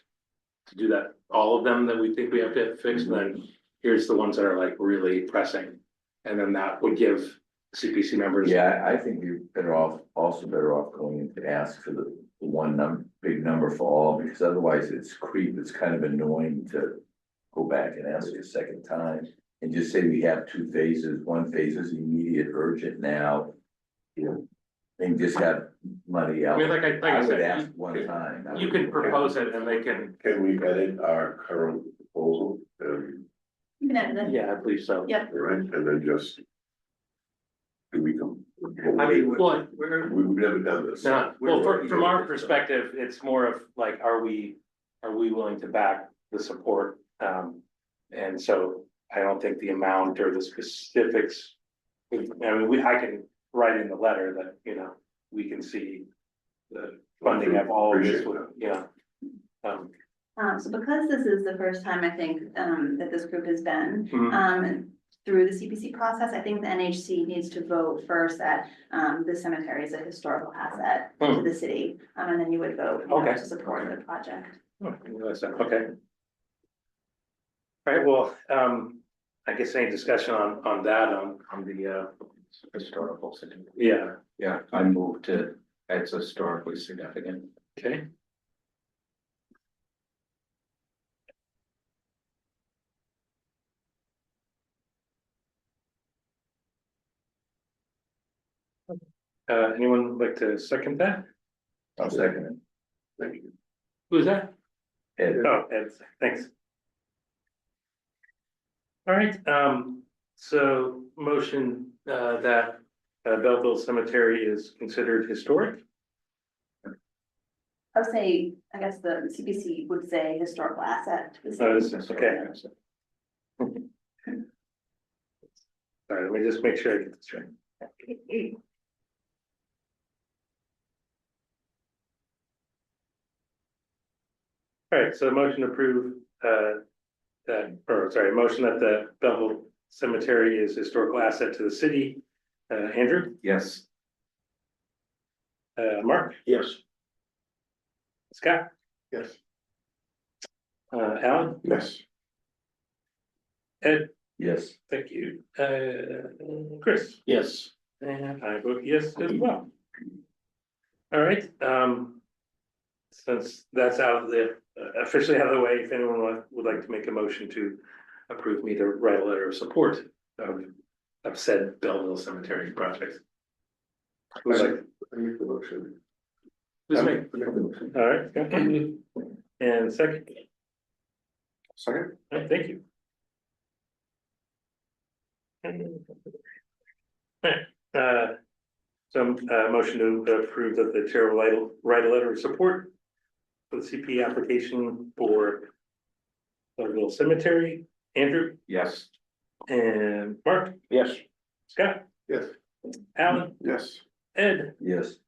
Speaker 1: to do that, all of them that we think we have to fix, and then here's the ones that are like really pressing. And then that would give CPC members.
Speaker 9: Yeah, I think you're better off, also better off going to ask for the one big number for all, because otherwise it's creep, it's kind of annoying to go back and ask a second time. And just say we have two phases, one phase is immediate urgent now, you know, and just have money
Speaker 1: I
Speaker 9: out.
Speaker 1: mean, like
Speaker 9: I
Speaker 1: I
Speaker 9: would
Speaker 1: said,
Speaker 9: ask one time.
Speaker 1: you can propose it and they can,
Speaker 5: Can we edit our current proposal,
Speaker 3: You can edit it.
Speaker 1: yeah, I believe so.
Speaker 3: Yep.
Speaker 5: right, and then just. Do we come?
Speaker 8: I mean,
Speaker 1: Well,
Speaker 5: We've never done this.
Speaker 1: No, well, from our perspective, it's more of like, are we willing to back the support? And so I don't think the amount or the specifics. I mean, I can write in the letter that, you know, we can see the funding of all of this, you know.
Speaker 10: So because this is the first time, I think, that this group has been,
Speaker 1: Mhm.
Speaker 10: through the CPC process, I think the NHC needs to vote first that, the cemetery is a historical asset to the city, and then you would vote, you know,
Speaker 1: Okay.
Speaker 10: to support the project.
Speaker 1: Oh, I didn't realize that. Okay. All right, well, I guess any discussion on that, on the,
Speaker 4: Historical significant.
Speaker 1: yeah,
Speaker 4: Yeah, I move to, it's historically significant.
Speaker 1: okay. Anyone like to second that?
Speaker 9: I'll second it.
Speaker 1: Thank you. Who's that?
Speaker 9: Ed.
Speaker 1: Oh, Ed, thanks. All right, so motion, that Belleville Cemetery is considered historic.
Speaker 10: I would say, I guess the CPC would say historical asset to the
Speaker 1: Oh,
Speaker 10: city.
Speaker 1: this is, okay. All right, let me just make sure I get this right. All right, so motion to approve, motion that the Belleville Cemetery is historical asset to the city. Andrew,
Speaker 4: Yes.
Speaker 1: Mark,
Speaker 6: Yes.
Speaker 1: Scott,
Speaker 2: Yes.
Speaker 1: Alan,
Speaker 2: Yes.
Speaker 1: Ed,
Speaker 9: Yes.
Speaker 1: thank you. Chris,
Speaker 4: Yes.
Speaker 1: and I vote yes as well. All right, since that's out of the, officially out of the way, if anyone would like to make a motion to approve me to write a letter of support of said Belleville Cemetery project. Who's like,
Speaker 2: I make the motion.
Speaker 1: who's me?
Speaker 2: I make the motion.
Speaker 1: All right, okay. And second,
Speaker 2: Second?
Speaker 1: all right, thank you. Alright, so, motion to approve that the chair will write a letter of support for the CP application for Belleville Cemetery. Andrew
Speaker 4: Yes.
Speaker 1: and Mark,
Speaker 4: Yes.
Speaker 1: Scott,
Speaker 2: Yes.
Speaker 1: Alan,
Speaker 2: Yes.
Speaker 1: Ed,
Speaker 9: Yes.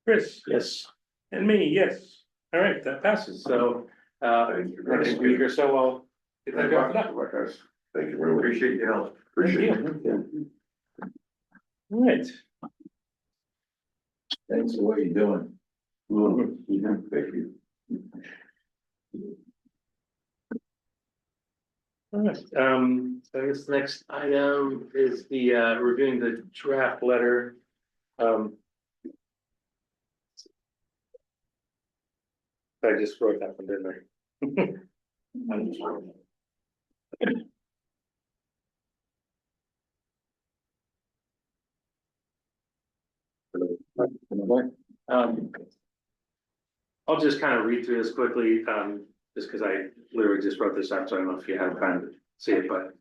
Speaker 1: Chris,
Speaker 4: Yes.
Speaker 1: and me, yes. All right, that passes. So,
Speaker 5: Thank you very
Speaker 1: next
Speaker 5: much.
Speaker 1: week or so, I'll get that wrapped up.
Speaker 5: Thank you very much.
Speaker 8: Appreciate your help.
Speaker 5: Appreciate it.
Speaker 1: All right.
Speaker 9: Thanks for what you're doing.
Speaker 5: Thank you.
Speaker 1: All right, so I guess the next item is the reviewing the draft letter. I just wrote that one, didn't I? Um, I'll just kind of read through this quickly, just because I literally just wrote this up, so I don't know if you had time to see it, but,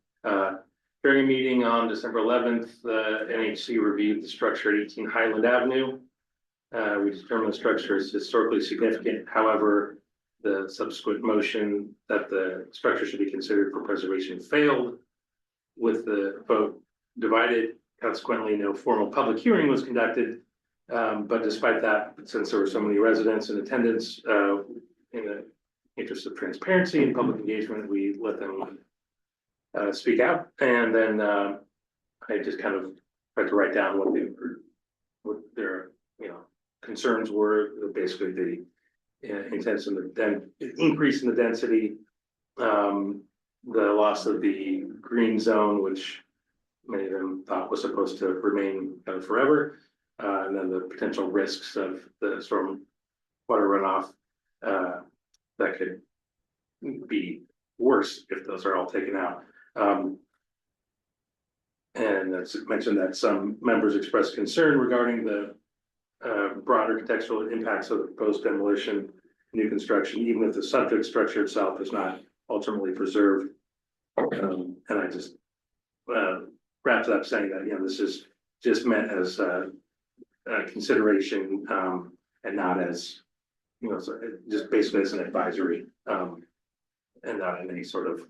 Speaker 1: during a meeting on December 11th, the NHC reviewed the structure at 18 Highland Avenue. We determined the structure is historically significant, however, the subsequent motion that the structure should be considered for preservation failed. With the vote divided, consequently, no formal public hearing was conducted. But despite that, since there were so many residents in attendance, in the interest of transparency and public engagement, we let them speak out. And then I just kind of tried to write down what their, concerns were, basically the intense in the increase in the density, the loss of the green zone, which many of them thought was supposed to remain forever, and then the potential risks of the storm water runoff that could be worse if those are all taken out. And it's mentioned that some members expressed concern regarding the broader contextual impacts of the proposed demolition, new construction, even if the subject structure itself is not ultimately preserved. And I just wrapped it up saying that, this is just meant as a consideration, and not as, so just basically as an advisory, and not in any sort of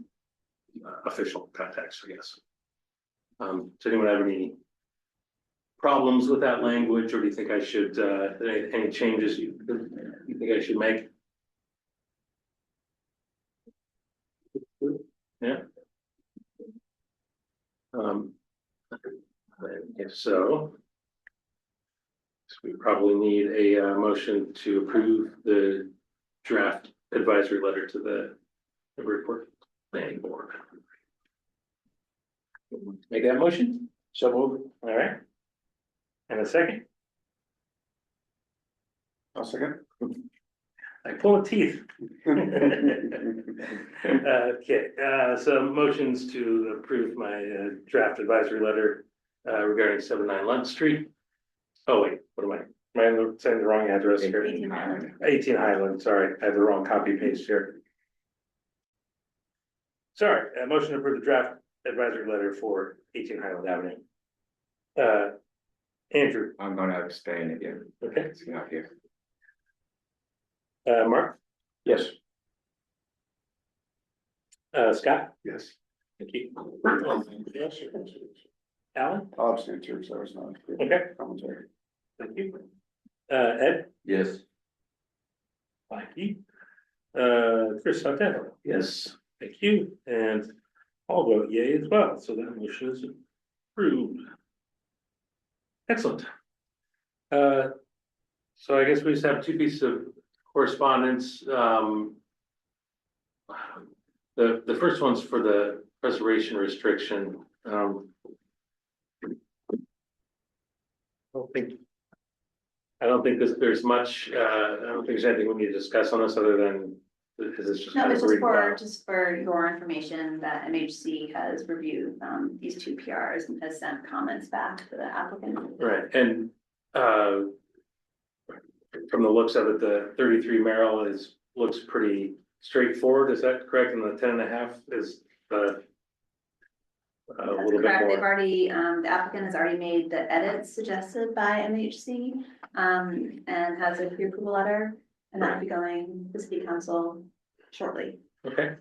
Speaker 1: official context, I guess. Does anyone have any problems with that language, or do you think I should, any changes you think I should make? Yeah. If so, we probably need a motion to approve the draft advisory letter to the Newburyport Planning Board. Make that motion? So move. All right. And a second?
Speaker 2: I'll second.
Speaker 1: I pull teeth. Okay, so motions to approve my draft advisory letter regarding 79 Lunt Street. Oh wait, what am I saying the wrong address here?
Speaker 3: 18 Highland.
Speaker 1: 18 Highland, sorry, I have the wrong copy paste here. Sorry, a motion to approve the draft advisory letter for 18 Highland Avenue. Andrew.
Speaker 11: I'm gonna abstain again.
Speaker 1: Okay.
Speaker 11: It's not here.
Speaker 1: Mark?
Speaker 11: Yes.
Speaker 1: Scott?
Speaker 2: Yes.
Speaker 1: Thank you. Alan?
Speaker 11: I'll abstain too, so it's not.
Speaker 1: Okay.
Speaker 11: Commentary.
Speaker 1: Thank you. Ed?
Speaker 9: Yes.
Speaker 1: Thank you. Chris Santana? Yes. Thank you. And I'll vote yay as well, so that motion is approved. Excellent. So I guess we just have two pieces of correspondence. The first one's for the preservation restriction. I don't think there's much, I don't think there's anything we need to discuss on this other than, because it's just.
Speaker 10: No,
Speaker 1: kind
Speaker 10: it's
Speaker 1: of
Speaker 10: just for your information that MHC has reviewed, these two PRs and has sent comments back to the applicant.
Speaker 1: Right, and, from the looks of it, the 33 Merrill looks pretty straightforward, is that correct? And the 10.5 is a
Speaker 10: That's
Speaker 1: little bit
Speaker 10: correct. They've
Speaker 1: more.
Speaker 10: already, the applicant has already made the edits suggested by MHC, and has a pre-approval letter, and that'll be going to the city council shortly.
Speaker 1: Okay.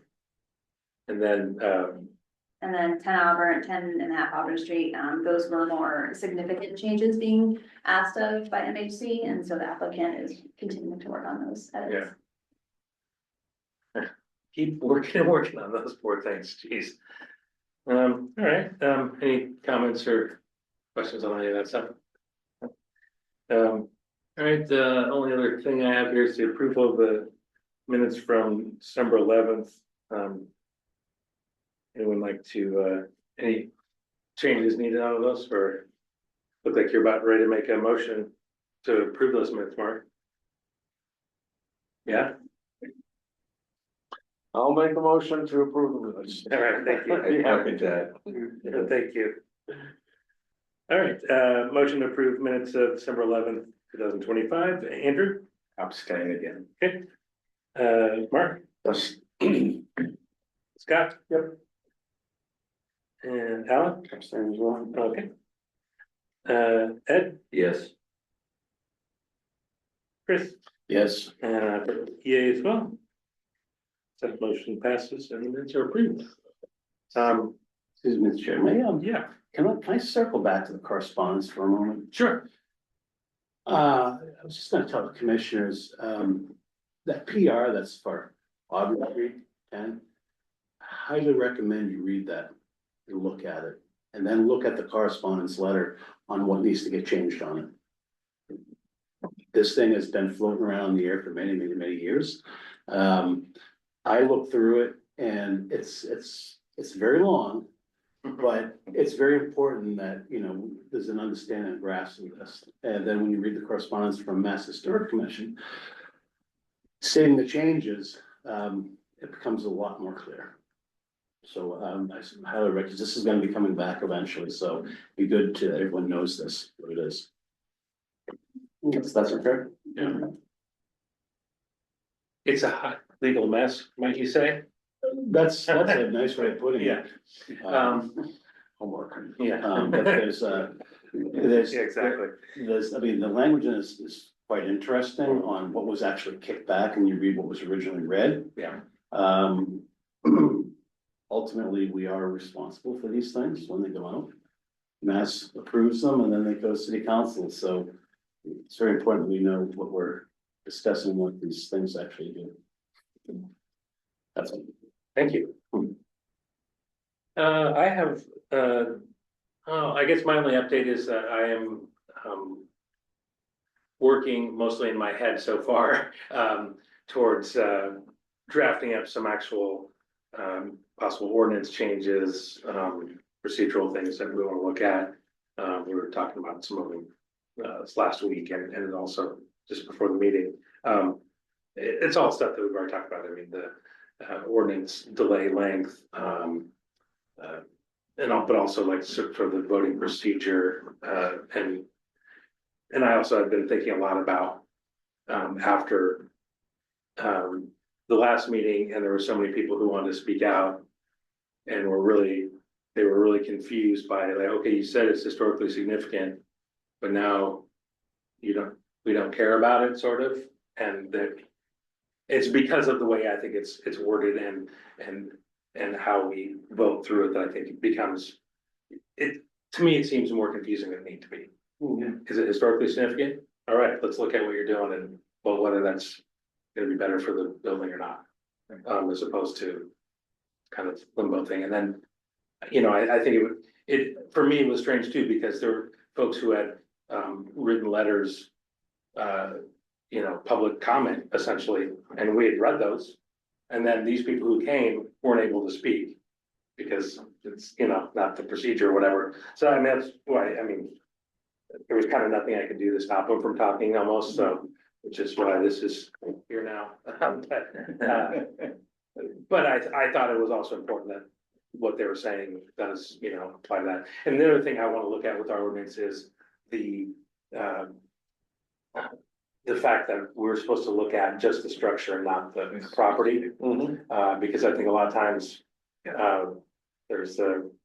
Speaker 1: And then,
Speaker 10: And then 10 Auburn, 10.5 Auburn Street, those were more significant changes being asked of by MHC, and so the applicant is continuing to work on those edits.
Speaker 1: keep working on those poor things, geez. All right, any comments or questions on any of that stuff? All right, the only other thing I have here is the approval of the minutes from December 11th. Anyone like to, any changes needed out of those, or look like you're about ready to make a motion to approve those minutes, Mark? Yeah,
Speaker 11: I'll make a motion to approve the minutes.
Speaker 1: all right, thank you.
Speaker 11: Be happy to.
Speaker 1: Thank you. All right, motion to approve minutes of December 11th, 2025. Andrew?
Speaker 11: Abstain again.
Speaker 1: Okay. Mark?
Speaker 11: That's
Speaker 1: Scott?
Speaker 2: Yep.
Speaker 1: And Alan?
Speaker 11: abstain as well.
Speaker 1: Okay. Ed?
Speaker 9: Yes.
Speaker 1: Chris?
Speaker 4: Yes,
Speaker 1: And EA as well. So motion passes and minutes are approved.
Speaker 4: excuse me, Mr. Chair,
Speaker 1: Yeah,
Speaker 4: can I circle back to the correspondence for a moment?
Speaker 1: sure.
Speaker 4: I was just gonna tell the commissioners, that PR that's for Auburn Street, and highly recommend you read that and look at it. And then look at the correspondence letter on what needs to get changed on it. This thing has been floating around in the air for many, many, many years. I looked through it and it's very long. But it's very important that, you know, there's an understanding and grasp of this. And then when you read the correspondence from Mass Historic Commission stating the changes, it becomes a lot more clear. So, I highly recommend, this is gonna be coming back eventually, so be good to, everyone knows this, what it is. That's okay.
Speaker 1: Yeah. It's a hot legal mess, might you say?
Speaker 4: That's a nice way of putting it.
Speaker 1: Homework.
Speaker 4: But
Speaker 1: Yeah.
Speaker 4: there's,
Speaker 1: Yeah, exactly.
Speaker 4: I mean, the language in this is quite interesting on what was actually kicked back and you read what was originally read.
Speaker 1: Yeah.
Speaker 4: Ultimately, we are responsible for these things when they go out. Mass approves them and then they go to city council, so it's very important we know what we're discussing, what these things actually do. That's it.
Speaker 1: Thank you. I have, I guess my only update is that I am, working mostly in my head so far, towards, drafting up some actual, possible ordinance changes, procedural things that we want to look at. We were talking about some of them, this last week and also just before the meeting. It's all stuff that we've already talked about. I mean, the ordinance delay length, but also like for the voting procedure, and I also have been thinking a lot about, after the last meeting, and there were so many people who wanted to speak out, and they were really confused by like, okay, you said it's historically significant, but now we don't care about it, sort of, and that it's because of the way I think it's worded and how we vote through it that I think it becomes, to me, it seems more confusing than it needs to be. Is it historically significant? All right, let's look at what you're doing and well, whether that's gonna be better for the building or not. As opposed to kind of limbo thing. And then, I think for me, it was strange too, because there were folks who had written letters, public comment essentially, and we had read those. And then these people who came weren't able to speak because it's, not the procedure or whatever. So I mean, that's why, there was kind of nothing I could do to stop them from talking almost, so, which is why this is here now. But I thought it was also important that what they were saying does, apply to that. And the other thing I want to look at with our ordinance is the fact that we're supposed to look at just the structure and not the property. Because I think a lot of times, we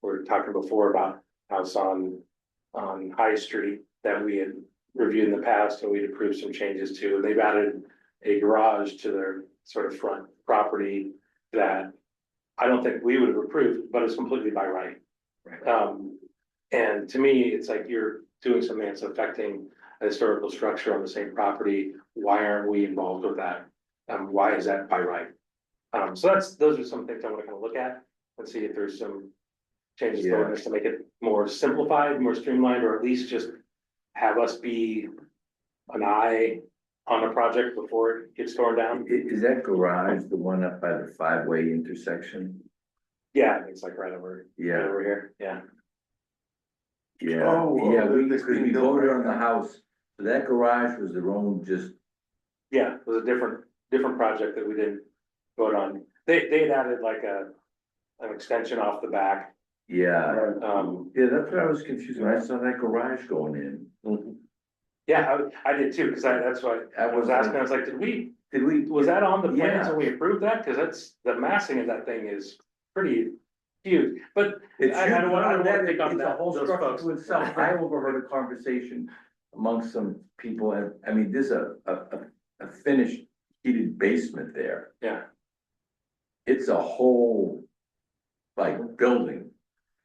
Speaker 1: were talking before about house on High Street that we had reviewed in the past and we'd approved some changes to. They've added a garage to their sort of front property that I don't think we would have approved, but it's completely by right. And to me, it's like you're doing something that's affecting a historical structure on the same property. Why aren't we involved with that? Why is that by right? So those are some things I want to kind of look at and see if there's some changes to ordinance to make it more simplified, more streamlined, or at least just have us be an eye on a project before it gets torn down.
Speaker 9: Is that garage the one up by the 5-way intersection?
Speaker 1: Yeah, it's like right over
Speaker 9: Yeah,
Speaker 1: here. Yeah.
Speaker 9: yeah,
Speaker 2: Oh,
Speaker 9: yeah,
Speaker 2: that's
Speaker 9: because we
Speaker 2: being built
Speaker 9: voted
Speaker 2: right
Speaker 9: on the
Speaker 2: now.
Speaker 9: house, so that garage was their own just,
Speaker 1: Yeah, it was a different project that we didn't vote on. They had added like an extension off the back.
Speaker 9: yeah, that's what I was confused when I saw that garage going in.
Speaker 1: Yeah, I did too, cause that's why I was asking, I was like,
Speaker 9: did we?
Speaker 1: was that on the plans
Speaker 9: Yeah.
Speaker 1: when we approved that? Cause that's, the massing of that thing is pretty huge, but
Speaker 9: It's
Speaker 1: I
Speaker 9: huge,
Speaker 1: don't wanna
Speaker 9: not only
Speaker 1: pick
Speaker 9: that,
Speaker 1: on
Speaker 9: it's a
Speaker 1: that,
Speaker 9: whole
Speaker 1: those
Speaker 9: structure
Speaker 1: folks.
Speaker 9: to itself. I overheard a conversation amongst some people, and, I mean, there's a finished heated basement there.
Speaker 1: Yeah,
Speaker 9: It's a whole, like, building.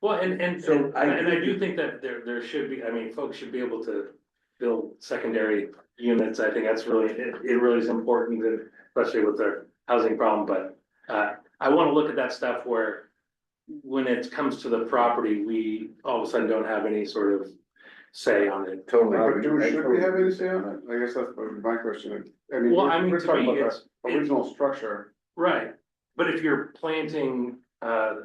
Speaker 1: well, and
Speaker 9: So
Speaker 1: I do think that there should be, I mean, folks should be able to build secondary units. I think that's really, it really is important, and especially with their housing problem, but I wanna look at that stuff where when it comes to the property, we all of a sudden don't have any sort of say on it.
Speaker 9: Totally.
Speaker 2: Should we have any say on it? I guess that's my question. I mean,
Speaker 1: Well, I mean,
Speaker 2: we're
Speaker 1: to
Speaker 2: talking
Speaker 1: me,
Speaker 2: about
Speaker 1: it's-
Speaker 2: the original structure.
Speaker 1: Right, but if you're planting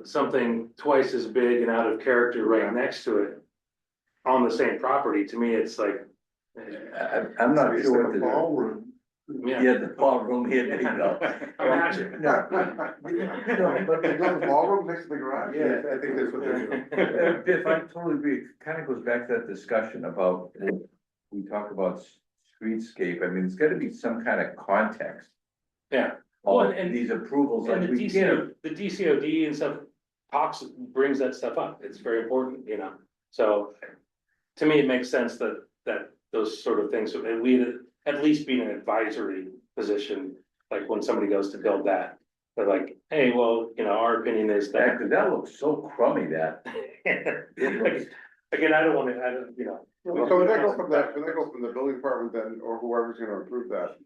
Speaker 1: something twice as big and out of character right next to it on the same property, to me, it's like,
Speaker 9: I'm not
Speaker 2: It's
Speaker 9: sure
Speaker 2: like
Speaker 9: what
Speaker 2: a
Speaker 9: the,
Speaker 2: ballroom.
Speaker 1: yeah.
Speaker 9: yeah, the ballroom here, there you go.
Speaker 1: Imagine.
Speaker 9: No, but
Speaker 2: Ballroom next to the garage? Yeah, I think that's what they're doing.
Speaker 9: Biff, I totally agree. It kind of goes back to that discussion about, we talk about streetscape. I mean, it's gotta be some kind of context.
Speaker 1: Yeah. Well,
Speaker 9: All
Speaker 1: and-
Speaker 9: these approvals,
Speaker 1: And
Speaker 9: like
Speaker 1: the
Speaker 9: we can't.
Speaker 1: DCOD and stuff brings that stuff up. It's very important, you know? So to me, it makes sense that those sort of things, and we at least be in an advisory position, like when somebody goes to build that. They're like, hey, well, you know, our opinion is
Speaker 9: Yeah,
Speaker 1: that.
Speaker 9: 'cause that looks so crummy, that.
Speaker 1: Again, I don't wanna, you know.
Speaker 12: So when they go from that, when they go from the building department then, or whoever's gonna approve that,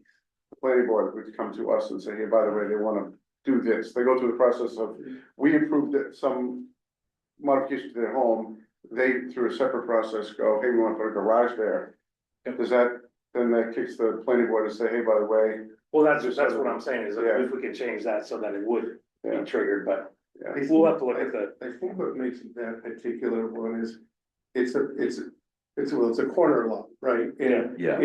Speaker 12: the planning board would come to us and say, hey, by the way, they wanna do this. They go through the process of, we approved it, some modification to their home. They, through a separate process, go, hey, we wanna put a garage there. Does that, then that kicks the planning board to say, hey, by the way,
Speaker 1: Well, that's what I'm saying, is that
Speaker 12: Yeah.
Speaker 1: if we can change that so that it would
Speaker 12: Yeah.
Speaker 1: be triggered, but
Speaker 12: yeah.
Speaker 1: we'll have to look at the.
Speaker 2: I think what makes that particular one is, it's a corner lot, right? And
Speaker 9: Yeah.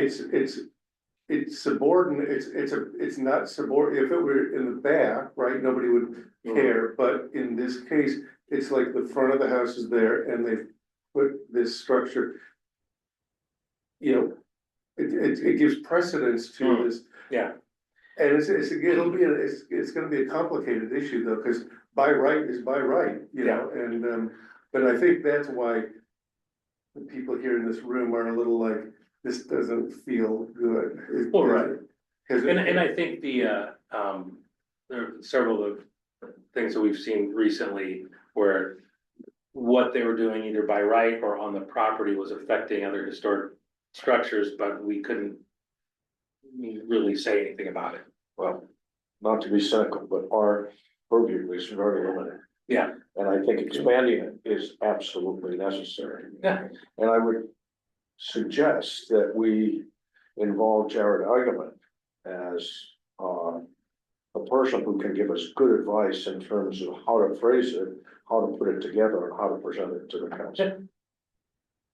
Speaker 2: It's subordinate, it's not subordinate, if it were in the back, right, nobody would care, but in this case, it's like the front of the house is there and they've put this structure. You know, it gives precedence to this.
Speaker 1: Yeah.
Speaker 2: And it's gonna be a complicated issue though, cause by right is by right, you know, and, but I think that's why. The people here in this room are a little like, this doesn't feel good.
Speaker 1: Well, right.
Speaker 2: Cause
Speaker 1: And I think there are several of the things that we've seen recently where what they were doing either by right or on the property was affecting other historic structures, but we couldn't really say anything about it.
Speaker 11: Well, not to be cynical, but our purview is very limited.
Speaker 1: Yeah.
Speaker 11: And I think expanding it is absolutely necessary.
Speaker 1: Yeah.
Speaker 11: And I would suggest that we involve Jared Eigenman as a person who can give us good advice in terms of how to phrase it, how to put it together, and how to present it to the council.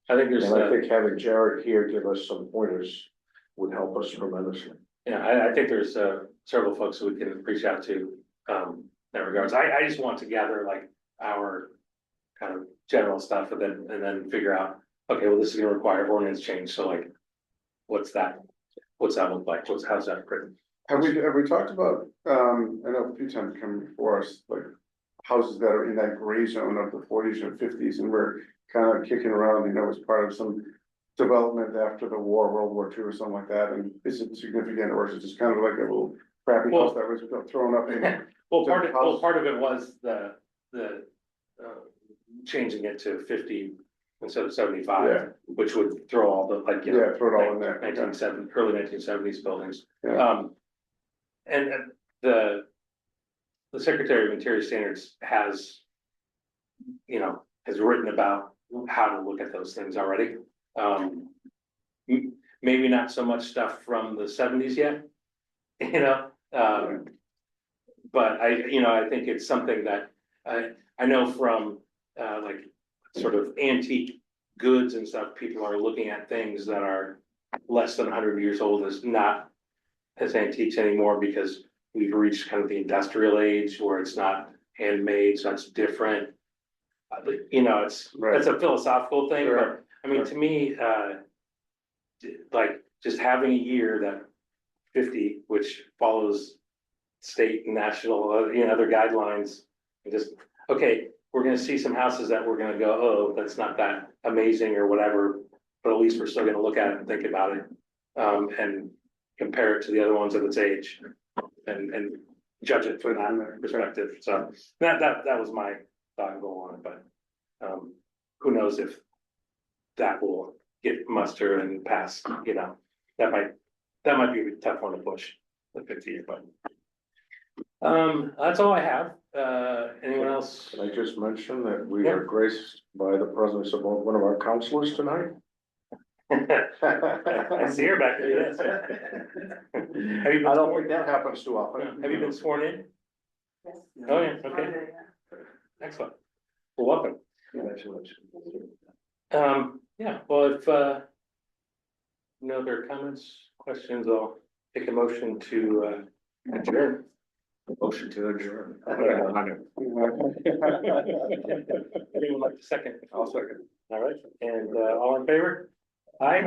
Speaker 1: I think there's,
Speaker 11: And I think having Jared here give us some pointers would help us tremendously.
Speaker 1: I think there's several folks who we can reach out to in that regards. I just want to gather like our kind of general stuff and then figure out, okay, well, this is gonna require ordinance change, so like, what's that look like? How's that written?
Speaker 12: have we talked about, I know a few times coming before us, like. Houses that are in that gray zone of the forties and fifties, and we're kind of kicking around, you know, as part of some. Development after the war, World War II or something like that, and is it significant, or is it just kind of like a little crappy house that was thrown up in?
Speaker 1: Well, part of it was the changing it to 50 instead of 75,
Speaker 12: Yeah.
Speaker 1: which would throw all the, like, you know.
Speaker 12: Yeah, throw it all in there.
Speaker 1: Early 1970s buildings.
Speaker 12: Yeah.
Speaker 1: And the Secretary of Interior Standards has, you know, has written about how to look at those things already. Maybe not so much stuff from the 70s yet, you know, but I think it's something that I know from like sort of antique goods and stuff, people are looking at things that are less than 100 years old as not as antiques anymore, because we've reached kind of the industrial age where it's not handmade, so that's different. You know, that's a philosophical thing, but I mean, to me, like, just having a year that 50, which follows state and national, other guidelines. And just, okay, we're gonna see some houses that we're gonna go, oh, that's not that amazing or whatever, but at least we're still gonna look at it and think about it. And compare it to the other ones of its age and judge it from that perspective. So that was my thought and goal on it, but who knows if that will get muster and pass, that might be a tough one to push, the 50-year button. That's all I have. Anyone else?
Speaker 11: Can I just mention that we are graced by the presence of one of our counselors tonight?
Speaker 1: I see her back there, yes. Have you been
Speaker 11: I don't
Speaker 1: sworn-
Speaker 11: think that happens too often.
Speaker 1: Have you been sworn in?
Speaker 7: Yes.
Speaker 1: Oh, yeah, okay, excellent. Well, welcome.
Speaker 11: Congratulations.
Speaker 1: Yeah, well, if no other comments, questions, I'll take a motion to adjourn.
Speaker 8: Motion to adjourn.
Speaker 1: Anyone like to second?
Speaker 12: I'll second.
Speaker 1: All right, and all in favor? Aye.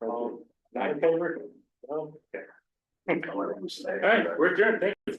Speaker 1: All not in favor? No? Okay. All right, we're adjourned, thank you.